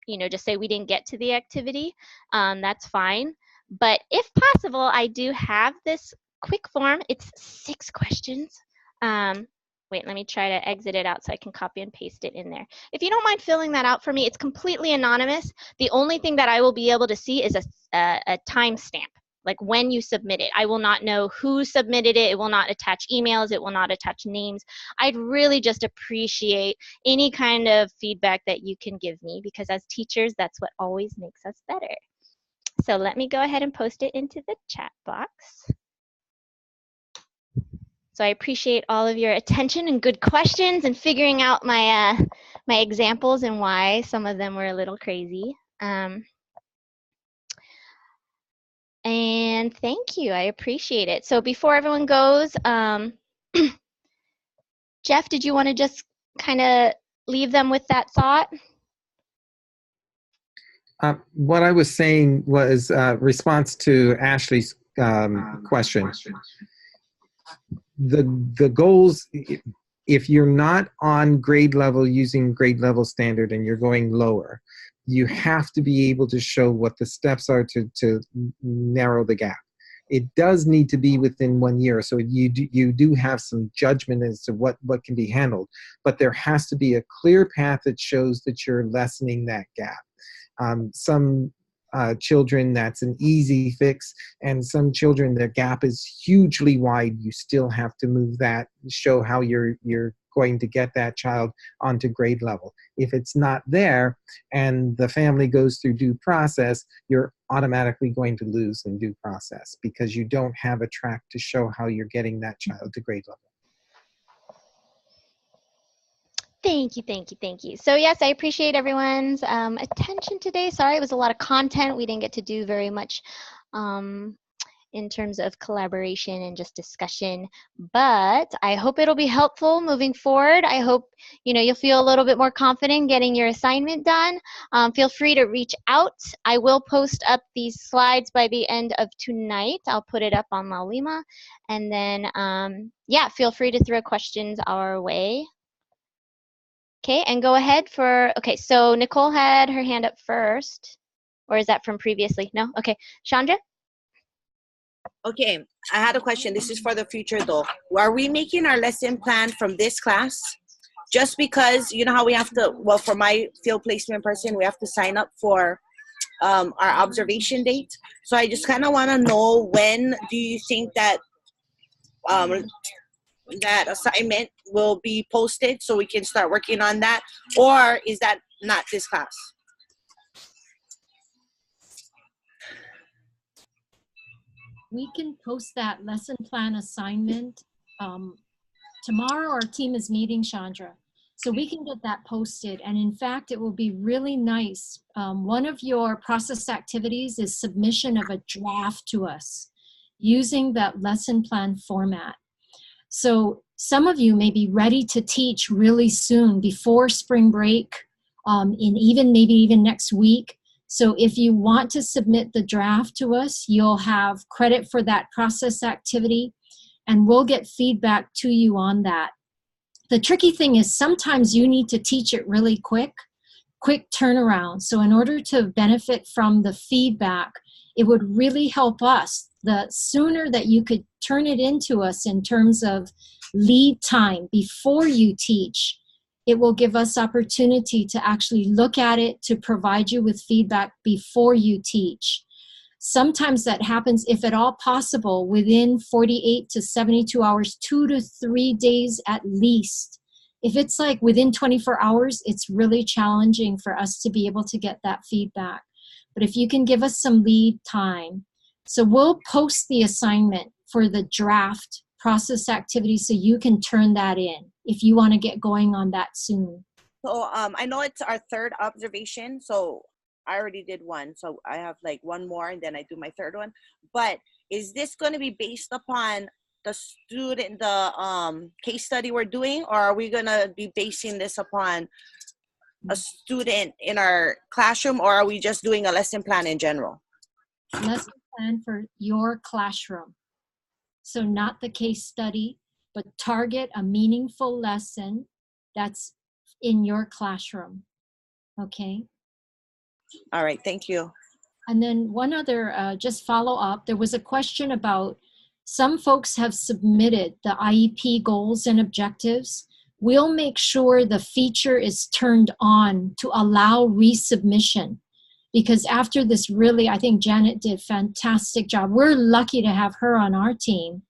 you know, just say we didn't get to the activity. That's fine. But if possible, I do have this quick form. It's 6 questions. Wait, let me try to exit it out so I can copy and paste it in there. If you don't mind filling that out for me, it's completely anonymous. The only thing that I will be able to see is a timestamp, like when you submit it. I will not know who submitted it. It will not attach emails. It will not attach names. I'd really just appreciate any kind of feedback that you can give me, because as teachers, that's what always makes us better. So let me go ahead and post it into the chat box. So I appreciate all of your attention and good questions and figuring out my my examples and why some of them were a little crazy. And thank you, I appreciate it. So before everyone goes, Jeff, did you want to just kind of leave them with that thought? What I was saying was response to Ashley's question. The goals, if you're not on grade level using grade level standard and you're going lower, you have to be able to show what the steps are to narrow the gap. It does need to be within 1 year, so you do have some judgment as to what can be handled, but there has to be a clear path that shows that you're lessening that gap. Some children that's an easy fix, and some children the gap is hugely wide. You still have to move that, show how you're going to get that child onto grade level. If it's not there and the family goes through due process, you're automatically going to lose in due process because you don't have a track to show how you're getting that child to grade level. Thank you, thank you, thank you. So yes, I appreciate everyone's attention today. Sorry, it was a lot of content. We didn't get to do very much in terms of collaboration and just discussion, but I hope it'll be helpful moving forward. I hope you'll feel a little bit more confident getting your assignment done. Feel free to reach out. I will post up these slides by the end of tonight. I'll put it up on Laulima, and then yeah, feel free to throw questions our way. Okay, and go ahead for, okay, so Nicole had her hand up first, or is that from previously? No? Okay, Chandra? Okay, I had a question. This is for the future though. Are we making our lesson plan from this class? Just because, you know how we have to, well, for my field placement person, we have to sign up for our observation date. So I just kind of want to know, when do you think that that assignment will be posted so we can start working on that? Or is that not this class? We can post that lesson plan assignment. Tomorrow our team is meeting, Chandra. So we can get that posted. And in fact, it will be really nice. One of your process activities is submission of a draft to us using that lesson plan format. So some of you may be ready to teach really soon, before spring break, maybe even next week. So if you want to submit the draft to us, you'll have credit for that process activity, and we'll get feedback to you on that. The tricky thing is sometimes you need to teach it really quick turnaround. So in order to benefit from the feedback, it would really help us. The sooner that you could turn it into us in terms of lead time before you teach, it will give us opportunity to actually look at it, to provide you with feedback before you teach. Sometimes that happens, if at all possible, within 48 to 72 hours, 2 to 3 days at least. If it's like within 24 hours, it's really challenging for us to be able to get that feedback. But if you can give us some lead time. So we'll post the assignment for the draft process activity so you can turn that in if you want to get going on that soon. So I know it's our third observation, so I already did one, so I have like one more and then I do my third one. But is this going to be based upon the student, the case study we're doing, or are we going to be basing this upon a student in our classroom, or are we just doing a lesson plan in general? Lesson plan for your classroom. So not the case study, but target a meaningful lesson that's in your classroom. Okay? All right, thank you. And then one other, just follow up. There was a question about some folks have submitted the IEP goals and objectives. We'll make sure the feature is turned on to allow resubmission. Because after this, really, I think Janet did a fantastic job. We're lucky to have her on our team.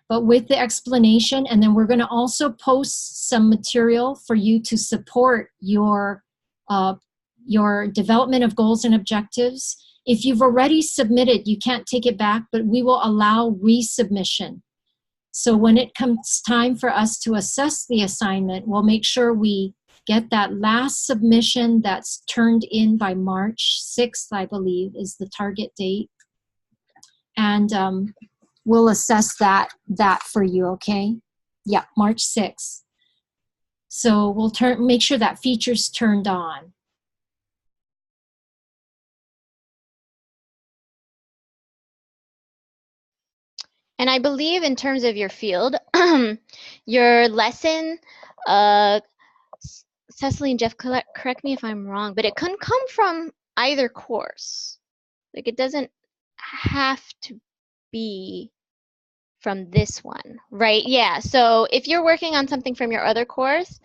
But with the explanation, and then we're going to also post some material for you to support your development of goals and objectives. If you've already submitted, you can't take it back, but we will allow resubmission. So when it comes time for us to assess the assignment, we'll make sure we get that last submission that's turned in by March 6th, I believe, is the target date. And we'll assess that for you, okay? Yeah, March 6th. So we'll make sure that feature's turned on. And I believe in terms of your field, your lesson, Cecily and Jeff, correct me if I'm wrong, but it can come from either course. Like, it doesn't have to be from this one, right? Yeah, so if you're working on something from your other course,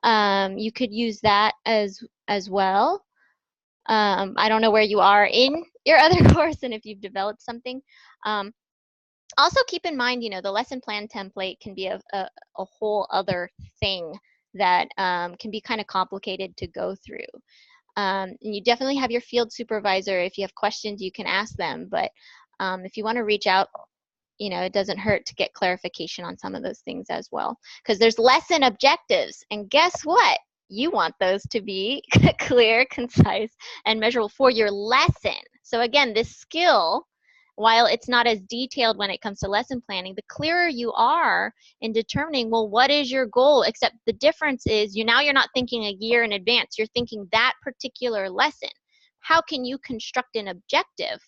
you could use that as well. I don't know where you are in your other course and if you've developed something. Also keep in mind, the lesson plan template can be a whole other thing that can be kind of complicated to go through. And you definitely have your field supervisor. If you have questions, you can ask them. But if you want to reach out, it doesn't hurt to get clarification on some of those things as well. Because there's lesson objectives. And guess what? You want those to be clear, concise, and measurable for your lesson. So again, this skill, while it's not as detailed when it comes to lesson planning, the clearer you are in determining, well, what is your goal? Except the difference is you're not thinking a year in advance. You're thinking that particular lesson. How can you construct an objective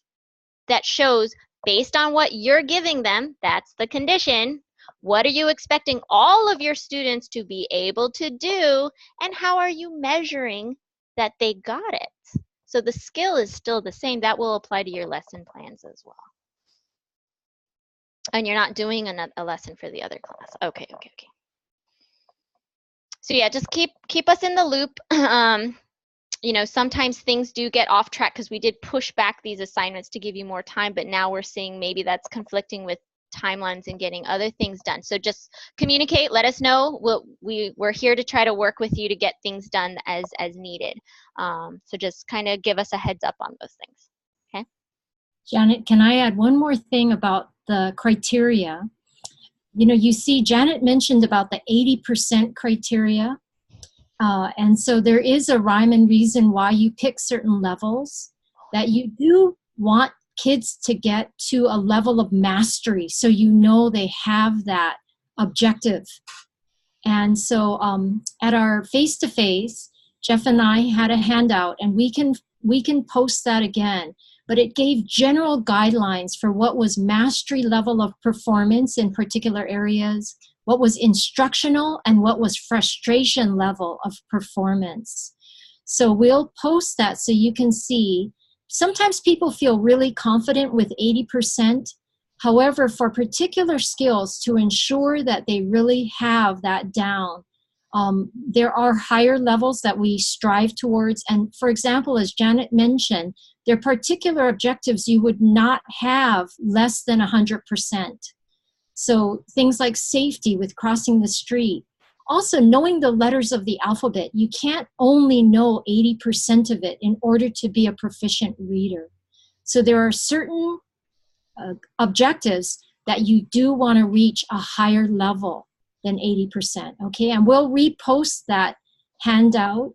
that shows, based on what you're giving them, that's the condition, what are you expecting all of your students to be able to do, and how are you measuring that they got it? So the skill is still the same. That will apply to your lesson plans as well. And you're not doing a lesson for the other class. Okay. So yeah, just keep us in the loop. Sometimes things do get off track because we did push back these assignments to give you more time, but now we're seeing maybe that's conflicting with timelines and getting other things done. So just communicate, let us know. We're here to try to work with you to get things done as needed. So just kind of give us a heads up on those things. Okay. Janet, can I add one more thing about the criteria? You see Janet mentioned about the 80% criteria. And so there is a rhyme and reason why you pick certain levels, that you do want kids to get to a level of mastery so they have that objective. And so at our face-to-face, Jeff and I had a handout, and we can post that again, but it gave general guidelines for what was mastery level of performance in particular areas, what was instructional, and what was frustration level of performance. So we'll post that so you can see. Sometimes people feel really confident with 80%. However, for particular skills, to ensure that they really have that down, there are higher levels that we strive towards. And for example, as Janet mentioned, there are particular objectives you would not have less than 100%. So things like safety with crossing the street. Also, knowing the letters of the alphabet. You can't only know 80% of it in order to be a proficient reader. So there are certain objectives that you do want to reach a higher level than 80%, okay? And we'll repost that handout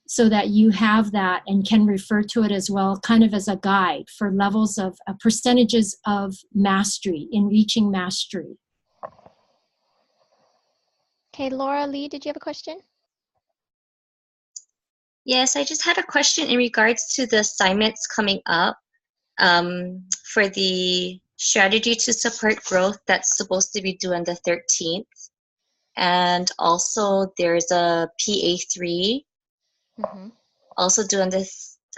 so that you have that and can refer to it as well, kind of as a guide for levels of percentages of mastery, in reaching mastery. Okay, Laura Lee, did you have a question? Yes, I just had a question in regards to the assignments coming up for the strategy to support growth that's supposed to be due on the 13th. And also there's a PA3 also due on the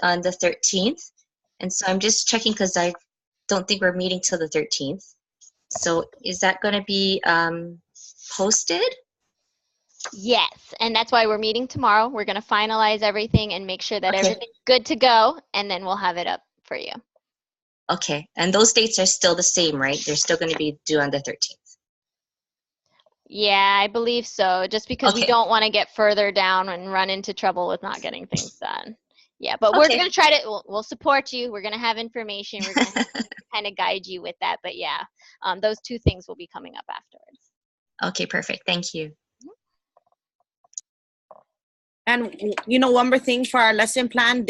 13th. And so I'm just checking because I don't think we're meeting till the 13th. So is that going to be posted? Yes, and that's why we're meeting tomorrow. We're going to finalize everything and make sure that everything's good to go, and then we'll have it up for you. Okay, and those dates are still the same, right? They're still going to be due on the 13th. Yeah, I believe so, just because we don't want to get further down and run into trouble with not getting things done. Yeah, but we're going to try to, we'll support you. We're going to have information. We're going to kind of guide you with that. But yeah, those two things will be coming up afterwards. Okay, perfect. Thank you. And one more thing for our lesson plan,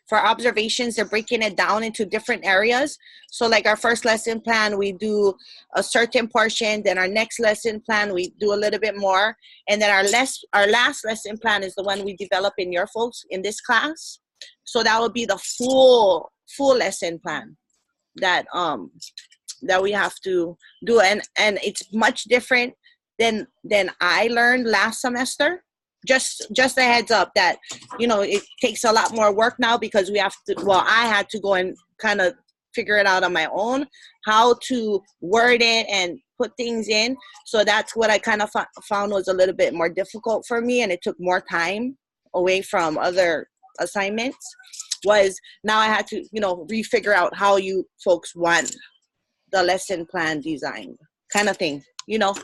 for observations, they're breaking it down into different areas. So like our first lesson plan, we do a certain portion. Then our next lesson plan, we do a little bit more. And then our last lesson plan is the one we develop in your folks in this class. So that would be the full lesson plan that we have to do. And it's much different than I learned last semester. Just a heads up that, it takes a lot more work now because I had to go and kind of figure it out on my own, how to word it and put things in. So that's what I kind of found was a little bit more difficult for me, and it took more time away from other assignments was now I had to, you know, refigure out how you folks want the lesson plan designed, kind of thing, you know.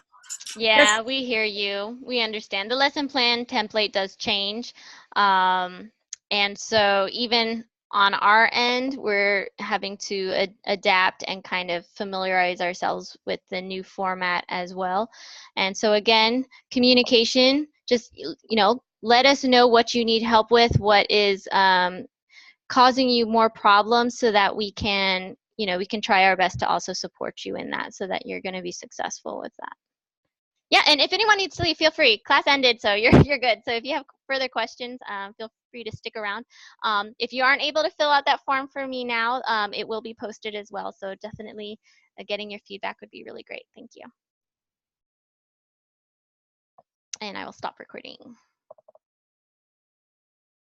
Yeah, we hear you. We understand. The lesson plan template does change. And so even on our end, we're having to adapt and kind of familiarize ourselves with the new format as well. And so again, communication, just, you know, let us know what you need help with, what is causing you more problems, so that we can, you know, we can try our best to also support you in that, so that you're going to be successful with that. Yeah, and if anyone needs to leave, feel free. Class ended, so you're good. So if you have further questions, feel free to stick around. If you aren't able to fill out that form for me now, it will be posted as well. So definitely getting your feedback would be really great. Thank you. And I will stop recording.